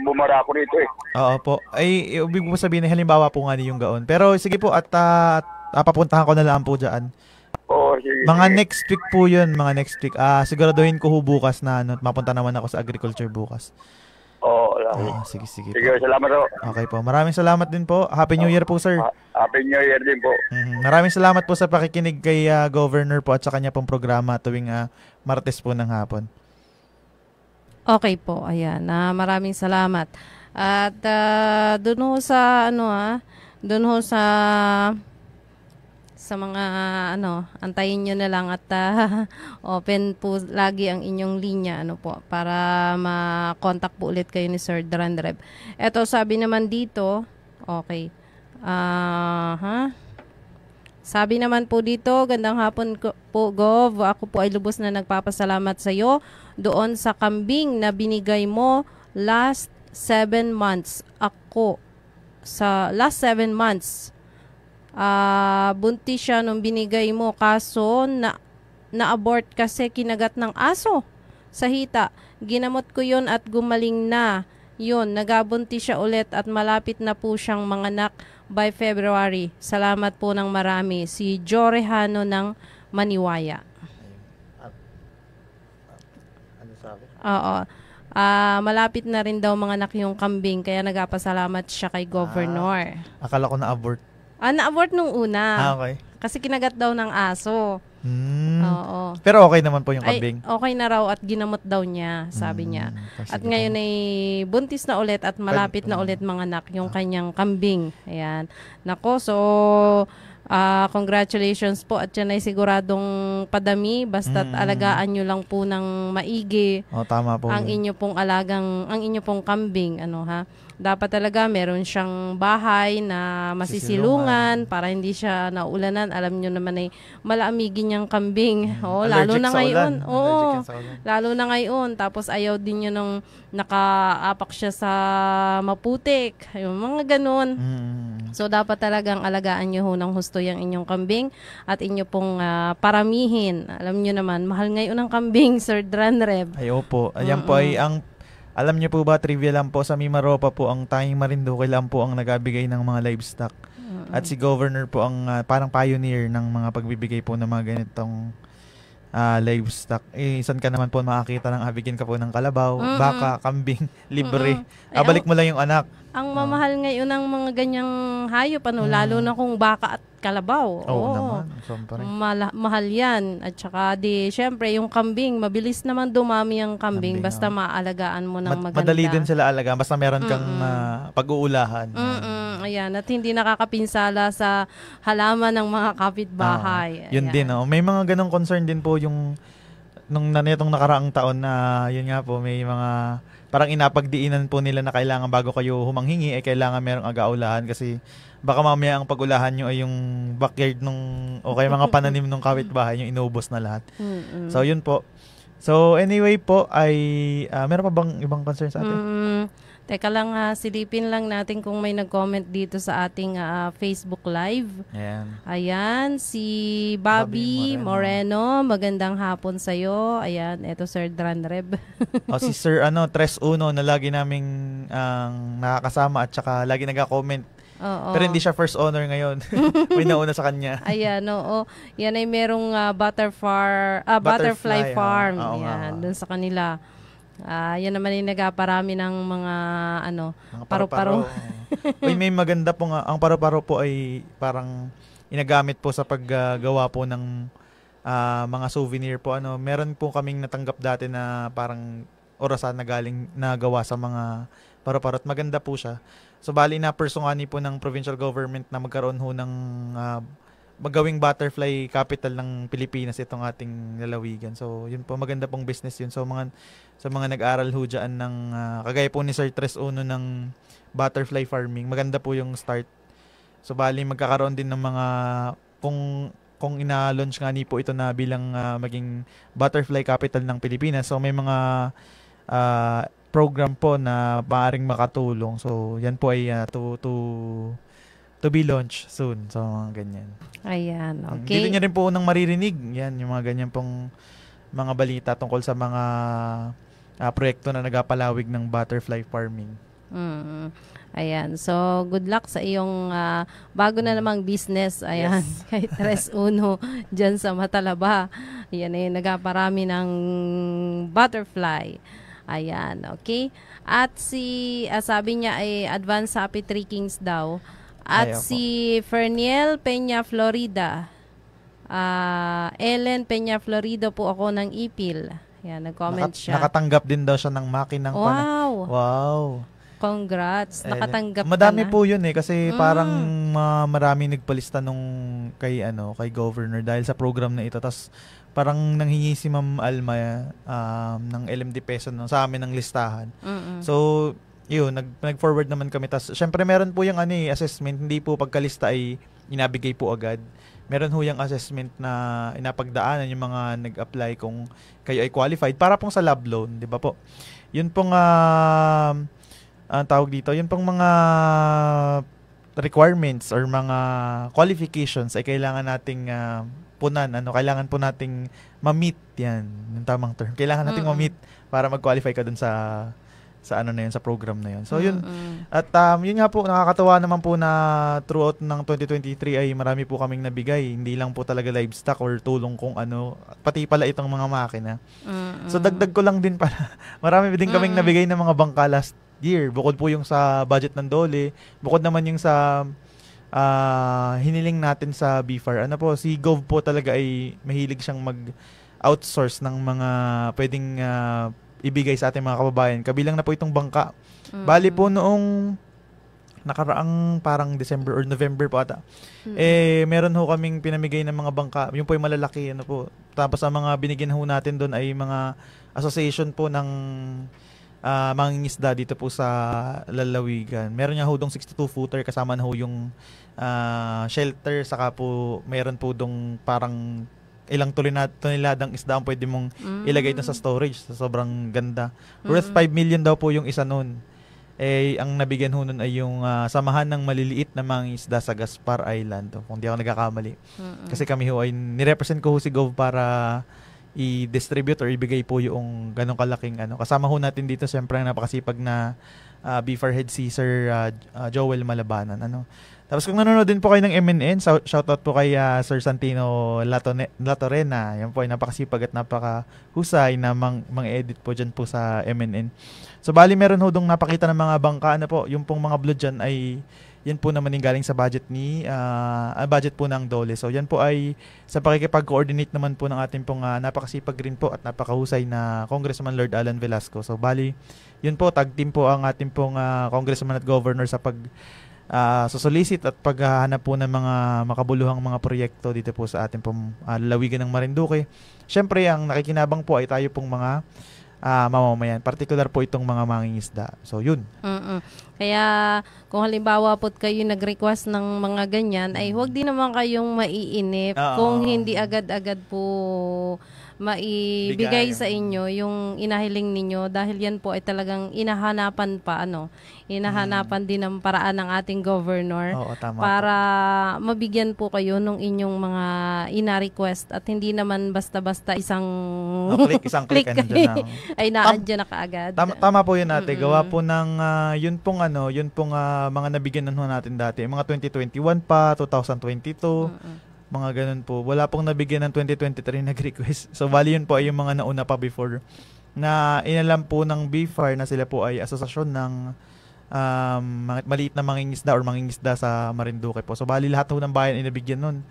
bumarako rito eh. Oo po. Ay, ibig mo sabihin, halimbawa po nga yung gaon. Pero sige po at papuntahan ko na lang po dyan. Sige. Mga next week po yun, mga next week. Siguraduhin ko ho bukas na mapunta naman ako sa agriculture bukas. Sige. Sige, salamat po. Okay po. Maraming salamat din po. Happy New Year po, sir. Happy New Year din po. Maraming salamat po sa pakikinig kay Governor po at sa kanya pong programa tuwing Martes po ng hapon. Okay po. Ayan. Maraming salamat. At doon ho sa doon ho sa mga antayin nyo na lang at open po lagi ang inyong linya para ma-contact po ulit kayo ni Sir Drandreb. Eto, sabi naman dito, okay. Sabi naman po dito, gandang hapon po, Gov. Ako po ay lubos na nagpapasalamat sa iyo doon sa kambing na binigay mo last 7 months. Ako, sa last 7 months, buntis siya nung binigay mo, kaso na-abort kasi kinagat ng aso sa hita. Ginamot ko yun at gumaling na yun. Nagabuntis siya ulit at malapit na po siyang manganak by February. Salamat po ng marami. Si Jorehano ng Maniwaya. Ano sabi? Oo. Malapit na rin daw manganak yung kambing, kaya nagpasalamat siya kay Governor. Akala ko na-abort. Na-abort nung una. Okay. Kasi kinagat daw ng aso. Oo. Pero okay naman po yung kambing. Ay, okay na raw at ginamot daw niya, sabi niya. At ngayon ay buntis na ulit at malapit na ulit manganak yung kanyang kambing. Ayan. Nako, so congratulations po at yan ay siguradong padami. Basta't alagaan nyo lang po ng maigi. Tama po. Ang inyo pong kambing, dapat talaga meron siyang bahay na masisilungan para hindi siya naulanan. Alam nyo naman ay malaamigin niyang kambing. Lalo na ngayon. Lalo na ngayon. Tapos ayaw din nyo nung nakaapak siya sa maputik. Yung mga ganun. So dapat talagang alagaan nyo ho ng husto yung inyong kambing at inyo pong paramihin. Alam nyo naman, mahal ngayon ang kambing, Sir Drandreb. Ay, opo. Ayan po ay alam niyo po ba, trivia lang po, sa Mimaropa po, ang tanging Marinduque lang po ang nagabigay ng mga livestock. At si Governor po ang parang pioneer ng mga pagbibigay po ng mga ganitong livestock. Saan ka naman po makakita ng habigin ka po ng kalabaw, baka, kambing, libre. Balik mo lang yung anak. Ang mamahal ngayon ng mga ganyang hayop, lalo na kung baka at kalabaw. Naman. Mahal yan. At saka syempre, yung kambing, mabilis naman dumami ang kambing basta maalagaan mo ng maganda. Madali din sila alagaan, basta meron kang pag-uulahan. Ayan, at hindi nakakapinsala sa halaman ng mga kapitbahay. Yun Ayan. din, may mga ganong concern din po yung nung nanitong nakaraang taon na yun nga po, may mga parang inapagdiinan po nila na kailangan bago kayo humanghingi ay kailangan merong aga-ulahan kasi baka mamaya ang pag-ulahan nyo ay yung backyard o kaya mga pananim ng kapitbahay yung inubos na lahat. So yun po. So anyway po ay meron pa bang ibang concern sa atin? Teka lang, silipin lang natin kung may nag-comment dito sa ating Facebook Live. Ayan, si Bobby Moreno. Magandang hapon sa'yo. Ayan, eto Sir Dranreb. Si Sir Tres Uno na lagi naming nakakasama at saka lagi nag-comment. Oo. Pero hindi siya first honor ngayon. May nauna sa kanya. Ayan, oo. Yan ay merong butterfly farm. Ayan, dun sa kanila. Yan naman yung nagaparami ng mga paru-paro. May maganda po nga. Ang paru-paro po ay parang inagamit po sa paggawa po ng mga souvenir po. Meron po kaming natanggap dati na parang orasan na gawa sa mga paru-paro. At maganda po siya. So bali na persungani po ng provincial government na magkaroon ho ng magawing butterfly capital ng Pilipinas itong ating lalawigan. So, yun po, maganda pong business yun. So, sa mga nag-aral ho dyan ng, kagaya po ni Sir Tres Uno ng butterfly farming, maganda po yung start. So, bali, magkakaroon din ng mga, kung ina-launch nga ni po ito na bilang maging butterfly capital ng Pilipinas. So, may mga program po na maaaring makatulong. So, yan po ay to be launched soon. So, mga ganyan. Ayan, okay. Dito nyo rin po unang maririnig. Yan, yung mga ganyan pong mga balita tungkol sa mga proyekto na nagapalawig ng butterfly farming. Ayan. So, good luck sa iyong bago na namang business. Ayan. Yes. Kay Tres Uno dyan sa Matalaba. Ayan eh, nagaparami ng butterfly. Ayan, okay. At sabi niya ay advance happy 3 Kings daw. At si Ferniel Peña Florida. Ellen Peña Florido po ako ng Ipil. Yan, nag-comment siya. Nakatanggap din daw siya ng makinang Wow. Congrats. Nakatanggap Madami po yun kasi parang marami nagpalista nung kay governor dahil sa program na ito. Tapos parang nanghingi si Ma'am Alma ng LMD peso sa amin ng listahan. So, yun, nag-forward naman kami. Tapos, syempre, meron po yung assessment. Hindi po pagkalista ay inabigay po agad. Meron ho yung assessment na inapagdaanan yung mga nag-apply kung kayo ay qualified para pong sa lab loan, di ba po? Yun pong, ang tawag dito, yun pong mga requirements or mga qualifications ay kailangan nating punan. Kailangan po nating ma-meet yan. Yung tamang term. Kailangan nating ma-meet para mag-qualify ka dun sa sa program na yun. So yun. At yun nga po, nakakatawa naman po na throughout ng 2023 ay marami po kaming nabigay. Hindi lang po talaga livestock or tulong kung pati pala itong mga makina. So dagdag ko lang din pala. Marami din kaming nabigay ng mga bangka last year. Bukod po yung sa budget ng DOLE, bukod naman yung sa hiniling natin sa BFAR. Si Gov po talaga ay mahilig siyang mag-outsource ng mga pwedeng ibigay sa ating mga kababayan. Kabilang na po itong bangka. Bali po noong nakaraang parang December or November po ata. Meron ho kaming pinamigay ng mga bangka. Yung po yung malalaki. Tapos ang mga binigyan ho natin doon ay mga association po ng mangingisda dito po sa lalawigan. Meron nga ho dong 62-footer kasama na ho yung shelter. Saka po meron po dong parang ilang toneladang isda ang pwede mong ilagay na sa storage. Sobrang ganda. Worth 5 million daw po yung isa nun. Ang nabigyan ho nun ay yung samahan ng maliliit na mga isda sa Gaspar Island. Kung di ako nagkakamali. Kasi kami ho ay nirepresent ko ho si Gov para i-distribute or ibigay po yung ganong kalaking Kasama ho natin dito siyempre ang napakasipag na BFAR head si Sir Joel Malabanan. Tapos kung nanonood din po kayo ng MNN, shoutout po kay Sir Santino Latorena. Yan po ay napakasipag at napakahusay na mang-edit po dyan po sa MNN. So bali meron ho dong napakita ng mga bangka. Yung pong mga blue dyan ay yan po naman yung galing sa budget budget po ng DOLE. So yan po ay sa pakikipag-coordinate naman po ng ating pong napakasipag rin po at napakahusay na Congressman Lord Alan Velasco. So bali, yun po, tag team po ang ating pong Congressman at Governor sa solicit at paghahanap po ng mga makabuluhang mga proyekto dito po sa ating pong lalawigan ng Marinduque. Siyempre, ang nakikinabang po ay tayo pong mga mamamayan. Particular po itong mga mangingisda. So, yun. Kaya, kung halimbawa po kayo nag-request ng mga ganyan, ay huwag din naman kayong maiinip kung hindi agad-agad po maibigay sa inyo yung inahiling ninyo dahil yan po ay talagang inahanapan din ng paraan ng ating governor para mabigyan po kayo ng inyong mga ina-request at hindi naman basta-basta isang click ay naandyan na kaagad. Tama po yun ate. Gawa po ng yun pong mga nabigyan natin dati. Mga 2021 pa, 2022, mga ganun po. Wala pong nabigyan ng 2023 nag-request. So, bali yun po ay yung mga nauna pa before na inalam po ng BFAR na sila po ay asosasyon ng maliit na mangingisda or mangingisda sa Marinduque po. So, bali lahat po ng bayan ay nabigyan nun.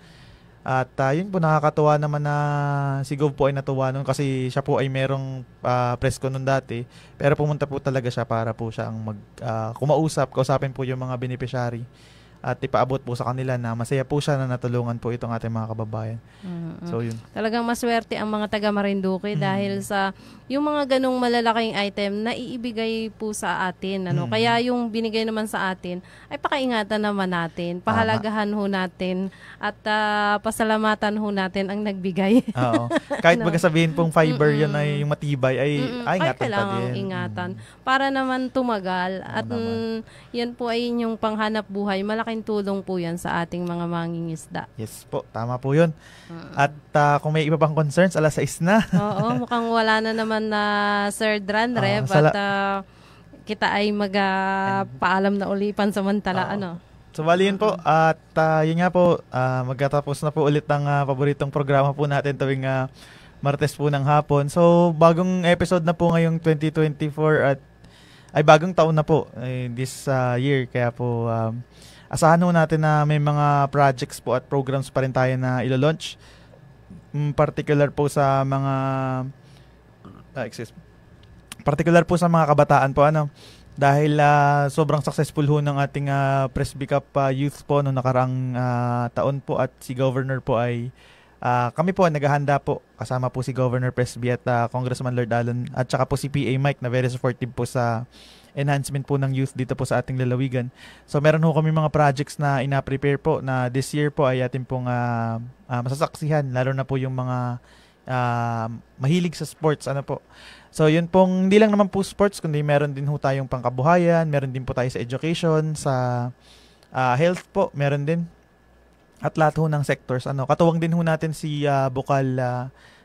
At yun po, nakakatuwa naman na si Gov po ay natuwa nun kasi siya po ay merong presko nun dati. Pero pumunta po talaga siya para po siya ang kausapin po yung mga beneficiary. At ipaabot po sa kanila na masaya po siya na natulungan po itong ating mga kababayan. So, yun. Talagang maswerte ang mga taga Marinduque dahil sa yung mga ganong malalaking item na iibigay po sa atin. Kaya yung binigay naman sa atin ay pakaingatan naman natin, pahalagahan ho natin at pasalamatan ho natin ang nagbigay. Oo. Kahit baga sabihin pong fiber yun ay yung matibay ay ingatan pa din. Ingatan para naman tumagal at yan po ay yung panghanap buhay. Malaking tulong po yan sa ating mga mangingisda. Yes po, tama po yun. At kung may iba pang concerns, 6:00 na. Oo, mukhang wala na naman na Sir Dran Rev at kita ay magpaalam na uli pansamantala. So, bali yun po. At yun nga po, magkatapos na po ulit ang paboritong programa po natin tuwing Martes po ng hapon. So, bagong episode na po ngayong 2024 at ay bagong taon na po this year. Kaya po, asahan ho natin na may mga projects po at programs pa rin tayo na ilo-launch. Particular po sa mga particular po sa mga kabataan po dahil sobrang successful ho ng ating Presby Cup Youth po noong nakaraang taon po at si Governor po ay kami po naghahanda po kasama po si Governor Presby at Congressman Lord Allen at saka po si PA Mike na very supportive po sa enhancement po ng youth dito po sa ating lalawigan. So meron ho kami mga projects na ina-prepare po na this year po ay ating pong masasaksihan lalo na po yung mga mahilig sa sports po. So yun pong hindi lang naman po sports kundi meron din ho tayong pangkabuhayan, meron din po tayo sa education, sa health po, meron din. At lahat ho ng sectors katuwang din ho natin si Bukal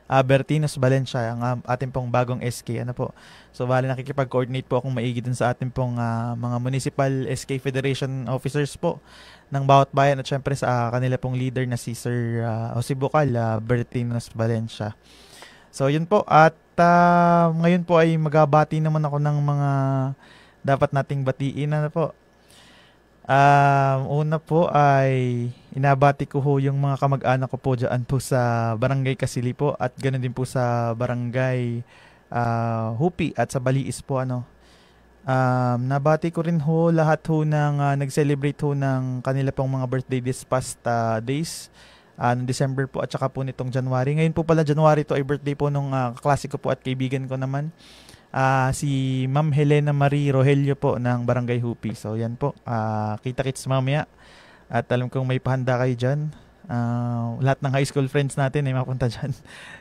Bertinos Valencia, ang ating pong bagong SK po. So bali nakikipag-coordinate po akong maigi dun sa ating pong mga municipal SK Federation officers po ng bawat bayan at syempre sa kanila pong leader na si Sir si Bukal Bertinos Valencia. So yun po at ngayon po ay magbabati naman ako ng mga dapat nating batiin po. Una po ay inabati ko ho yung mga kamag-anak ko po dyan po sa Barangay Kasili po at ganoon din po sa Barangay Hupi at sa Baliis po nabati ko rin ho lahat ho ng nag-celebrate ho ng kanila pong mga birthday this past days December po at saka po nitong January. Ngayon po pala January to ay birthday po nung kaklase ko po at kaibigan ko naman. Si Ma'am Helena Marie Rogelio po ng Barangay Hupi. So yan po, kita-kits mamaya. At alam kong may pahanda kayo dyan. Lahat ng high school friends natin ay mapunta dyan.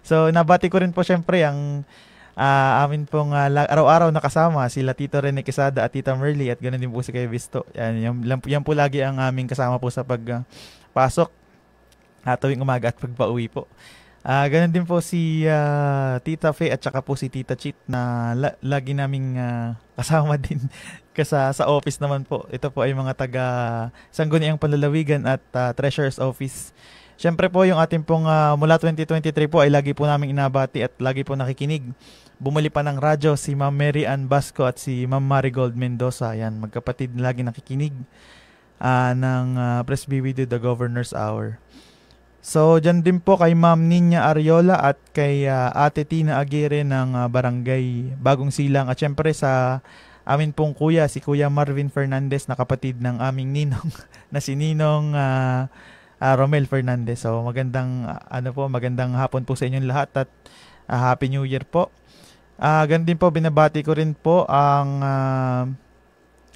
So nabati ko rin po syempre ang amin pong araw-araw nakasama sila Tito Rene Quesada at Tita Merly at ganoon din po si Kuya Visto. Yan po lagi ang aming kasama po sa pagpasok tuwing umaga at pagpa-uwi po. Ganun din po si Tita Fe at saka po si Tita Chit na lagi naming kasama din sa office naman po. Ito po ay mga taga Sangguniang Panlalawigan at Treasurer's Office. Siyempre po yung ating pong mula 2023 po ay lagi po naming inabati at lagi po nakikinig. Bumuli pa ng radyo si Ma'am Mary Ann Basco at si Ma'am Marigold Mendoza. Yan, magkapatid lagi nakikinig ng Presby Video The Governor's Hour. So, dyan din po kay Ma'am Ninya Ariola at kay Ate Tina Aguirre ng Barangay Bagong Silang. At syempre sa amin pong kuya, si Kuya Marvin Fernandez na kapatid ng aming ninong na si Ninong Romel Fernandez. So magandang hapon po sa inyong lahat at Happy New Year po. Ganun din po, binabati ko rin po ang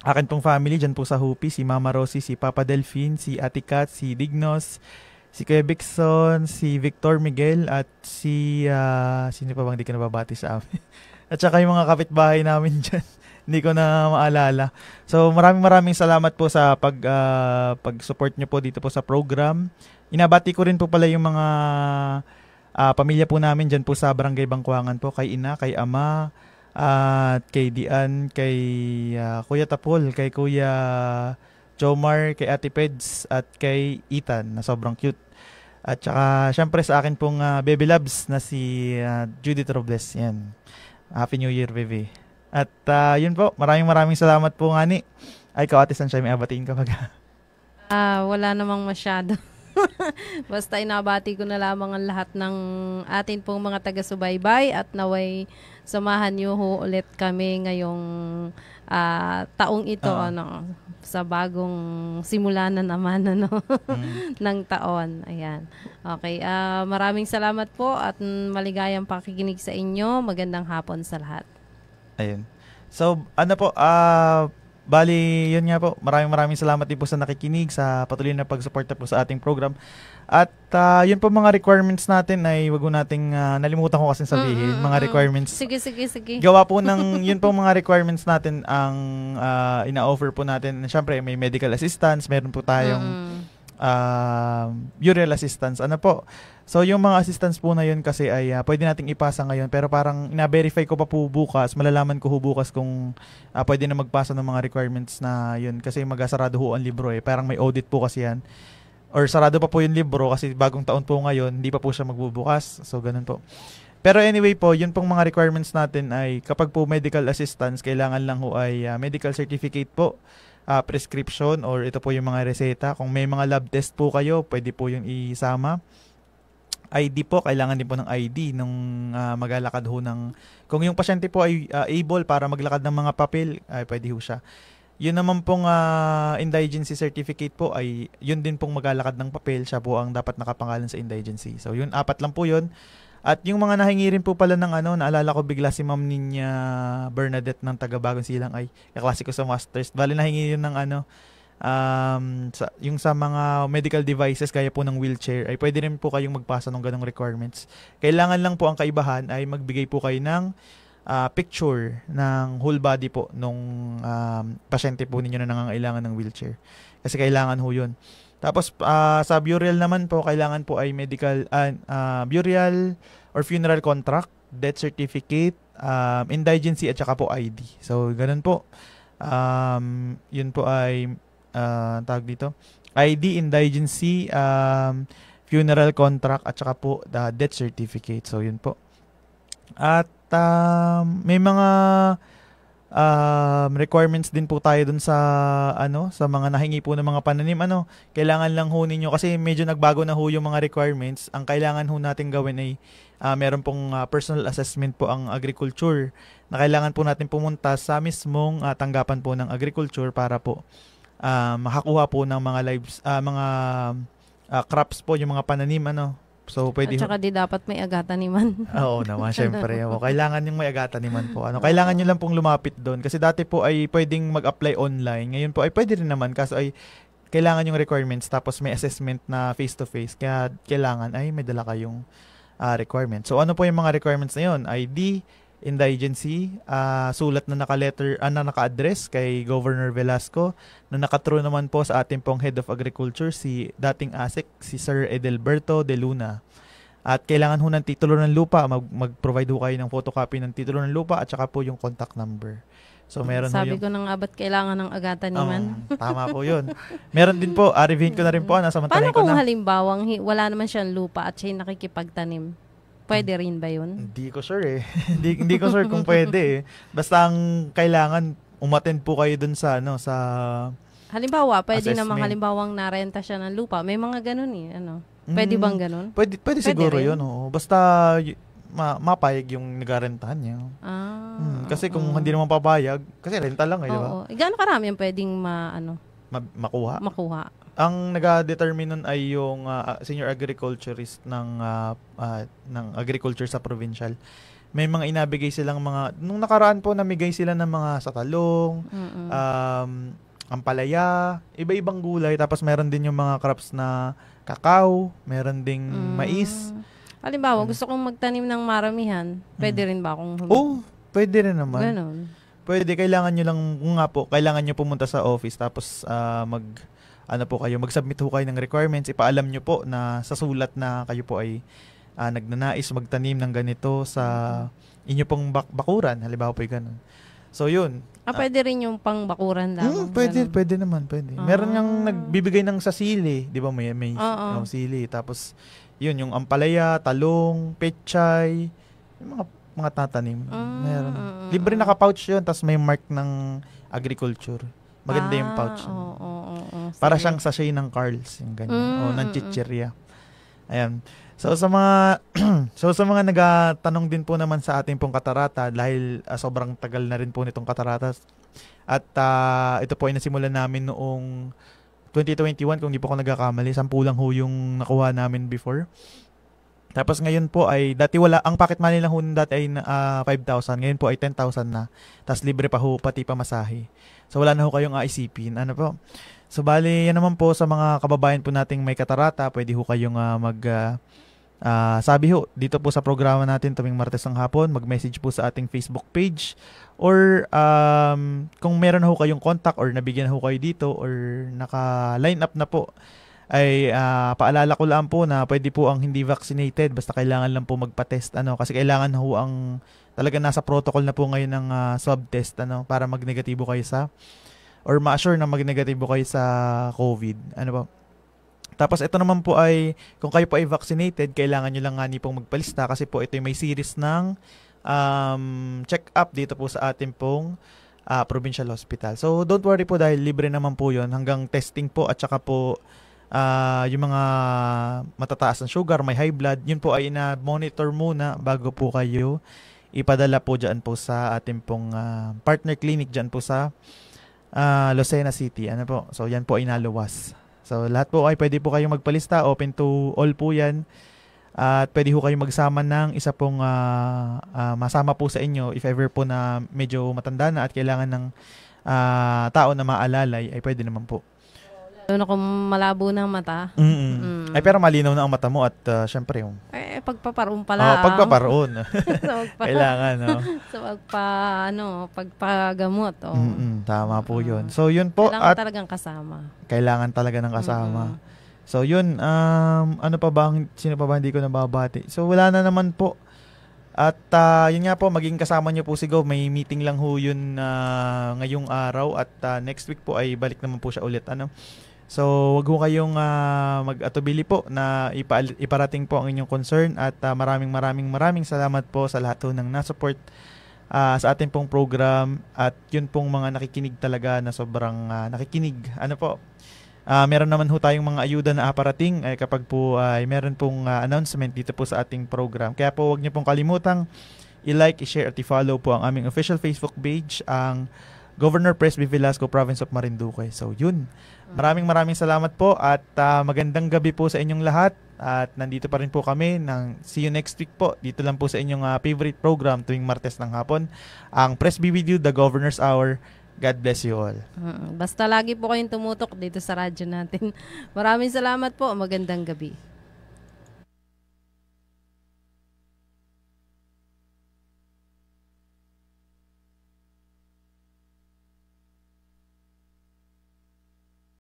akin pong family dyan po sa Hupi, si Mama Rosie, si Papa Delphine, si Ate Kat, si Dignos, si Kuya Bixon, si Victor Miguel, at sino pa bang di ka nababati sa amin? At saka yung mga kapitbahay namin dyan. Hindi ko na maalala. So maraming salamat po sa pag-support nyo po dito po sa program. Inabati ko rin po pala yung mga pamilya po namin dyan po sa Barangay Bangkuangan po, kay ina, kay ama, at kay Dian, kay Kuya Tapol, kay Kuya Jomar, kay Ate Peds, at kay Ethan na sobrang cute. At saka syempre sa akin pong baby loves na si Judith Robles. Yan. Happy New Year, baby. At yun po, maraming salamat po nga ni. Ay, ikaw Ate Sunshine, may abatiin ka pag Wala namang masyado. Basta inabati ko na lamang ang lahat ng atin pong mga taga-subaybay at naway samahan niyo ho ulit kami ngayong taong ito sa bagong simula na naman ng taon. Ayan. Okay, maraming salamat po at maligayang pakikinig sa inyo. Magandang hapon sa lahat. Ayun. So, bali, yun nga po. Maraming salamat din po sa nakikinig, sa patuloy na pag-suporta po sa ating program. At yun po mga requirements natin ay wag mo nating nalimutan ko kasi sabihin. Mga requirements. Sige. Gawa po ng yun po mga requirements natin ang ina-offer po natin. Siyempre, may medical assistance, meron po tayong burial assistance. Ano po? So, yung mga assistance po na yun kasi ay pwede nating ipasa ngayon pero parang ina-verify ko pa po bukas. Malalaman ko bukas kung pwede na magpasa ng mga requirements na yun kasi magasarado ho ang libro eh. Parang may audit po kasi yan. Or sarado pa po yung libro kasi bagong taon po ngayon, hindi pa po siya magbubukas. So, ganun po. Pero anyway po, yun pong mga requirements natin ay kapag po medical assistance, kailangan lang ho ay medical certificate po, prescription, or ito po yung mga reseta. Kung may mga lab test po kayo, pwede po yung isama. ID po, kailangan din po ng ID nung maglalakad ho ng... Kung yung pasyente po ay able para maglakad ng mga papel, ay pwede ho siya. Yun naman pong indigency certificate po ay yun din pong maglalakad ng papel, siya po ang dapat nakapangalan sa indigency. So yun, 4 lang po yun. At yung mga nahingi rin po pala ng naalala ko bigla si Ma'am Ninya Bernadette ng taga Bagong Silang ay kaklase ko sa Masters. Bali nahingi yun ng yung sa mga medical devices kaya po ng wheelchair ay pwede rin po kayong magpasa ng ganong requirements. Kailangan lang po ang kaibahan ay magbigay po kayo ng picture ng whole body po nung pasyente po ninyo na nangangailangan ng wheelchair. Kasi kailangan ho yun. Tapos sa burial naman po, kailangan po ay medical burial or funeral contract, death certificate, indigency at saka po ID. So ganun po. Yun po ay tawag dito, ID, indigency, funeral contract at saka po death certificate. So yun po. At may mga requirements din po tayo dun sa sa mga nahingi po ng mga pananim. Kailangan lang ho ninyo kasi medyo nagbago na ho yung mga requirements. Ang kailangan ho natin gawin ay meron pong personal assessment po ang agriculture na kailangan po natin pumunta sa mismong tanggapan po ng agriculture para po makakuha po ng mga mga crops po, yung mga pananim So, pwede at saka di dapat may agataniman. Oo naman, syempre. Kailangan yung may agataniman po. Kailangan nyo lang pong lumapit doon. Kasi dati po ay pwedeng mag-apply online. Ngayon po ay pwede rin naman. Kaso ay kailangan yung requirements tapos may assessment na face-to-face. Kaya kailangan ay may dala kayong requirements. So, ano po yung mga requirements na yun? ID, indigency, sulat na naka-letter, na naka-address kay Governor Velasco, na naka-true naman po sa ating pong Head of Agriculture, si dating ASEC, si Sir Edelberto de Luna. At kailangan ho ng titulo ng lupa, mag-provide ho kayo ng photocopy ng titulo ng lupa at saka po yung contact number. So meron Sabi ko nang abat kailangan ng agataniman. Tama po yun. Meron din po, reviewin ko na rin po, paano kung halimbawang wala naman siyang lupa at siya nakikipagtanim? Pwede rin ba yun? Hindi ko sure eh. hindi ko sure kung pwede eh. Basta ang kailangan, umattend po kayo dun sa sa halimbawa, pwede assessment. namang halimbawang narenta siya ng lupa. May mga ganun eh. Pwede bang ganun? Pwede siguro rin. yun. Basta mapayag yung nagarentahan niya. Kasi kung oo. hindi naman papayag, kasi renta lang di ba? Oo. Gaano karami ang pwedeng Makuha. makuha? Ang nag-determine nun ay yung senior agriculturist ng agriculture sa provincial. May mga inabigay silang nung nakaraan po namigay sila ng mga satalong, ampalaya, iba-ibang gulay, tapos meron din yung mga crops na kakao, meron ding mais. Halimbawa, gusto kong magtanim ng maramihan, pwede rin ba akong Pwede rin naman. Ganon. Pwede, kailangan nyo lang, kailangan nyo pumunta sa office, tapos mag-submit ho kayo ng requirements, ipaalam nyo po na sa sulat na kayo po ay nagnanais magtanim ng ganito sa inyo pong bakuran, halimbawa po yung ganun. So, yun. Pwede rin yung pang bakuran lamang. Pwede naman. Meron yung nagbibigay ng sa sili, di ba may sili. Tapos, yun, yung ampalaya, talong, pechay, yung mga tatanim. Meron. Libre naka-pouch yun, tapos may mark ng agriculture. Maganda yung pouch. Para siyang sachet ng Carl's, yung ganyan. O ng chichirya. Ayan. So sa mga nagatanong din po naman sa ating pong katarata, dahil sobrang tagal na rin po nitong katarata, at ito po ay nasimulan namin noong 2021, kung di po ako nagkakamali, 10 lang ho yung nakuha namin before. Tapos ngayon po ay, dati ang pocket money lang ho dati ay 5,000, ngayon po ay 10,000 na. Tapos libre pa ho, pati pamasahe. So wala na ho kayong isipin. Ano po? So bali, yan naman po sa mga kababayan po nating may katarata, pwede ho kayong sabi ho, dito po sa programa natin tuwing Martes ng hapon, mag-message po sa ating Facebook page, or kung meron ho kayong contact or nabigyan ho kayo dito or naka-line up na po, ay paalala ko lang po na pwede po ang hindi vaccinated, basta kailangan lang po magpa-test, kasi kailangan ho ang talaga nasa protocol na po ngayon ng swab test, para mag-negatibo kayo or ma-assure na mag-negatibo kayo sa COVID. Tapos ito naman po ay, kung kayo po ay vaccinated, kailangan nyo lang nga pong magpalista, kasi po ito may series ng check-up dito po sa ating pong provincial hospital. So don't worry po, dahil libre naman po yun, hanggang testing po, at saka po yung mga matataas ng sugar, may high blood, yun po ay na-monitor muna bago po kayo ipadala po dyan po sa ating pong partner clinic dyan po sa Lucena City. So yan po ay naluwas. So lahat po ay pwede po kayong magpalista, open to all po yan. At pwede po kayong magsama ng isa pong masama po sa inyo if ever po na medyo matanda na at kailangan ng tao na maalalay, ay pwede naman po. Lalo na kung malabo ng mata. Ay pero malinaw na ang mata mo at syempre yung pagpaparoon pala. Pagpaparoon. Kailangan, So pagpagamot. Tama po yun. So yun po. Kailangan talagang kasama. Kailangan talaga ng kasama. So yun, sino pa ba hindi ko nababati? So wala na naman po. At yun nga po, maging kasama nyo po si Gov. May meeting lang ho yun ngayong araw, at next week po ay balik naman po siya ulit. So wag ho kayong mag-atubili po na iparating po ang inyong concern, at maraming salamat po sa lahat ho ng na-support sa ating pong program, at yun pong mga nakikinig talaga na sobrang nakikinig. Meron naman ho tayong mga ayuda na aparating kapag po ay meron pong announcement dito po sa ating program. Kaya po wag niyo pong kalimutang i-like, i-share at i-follow po ang aming official Facebook page, ang Governor Presby Velasco, Province of Marinduque. So yun, maraming salamat po, at magandang gabi po sa inyong lahat, at nandito pa rin po kami see you next week po dito lang po sa inyong favorite program tuwing Martes ng hapon, ang Presby With You, The Governor's Hour. God bless you all. Basta lagi po kayong tumutok dito sa radyo natin. Maraming salamat po. Magandang gabi.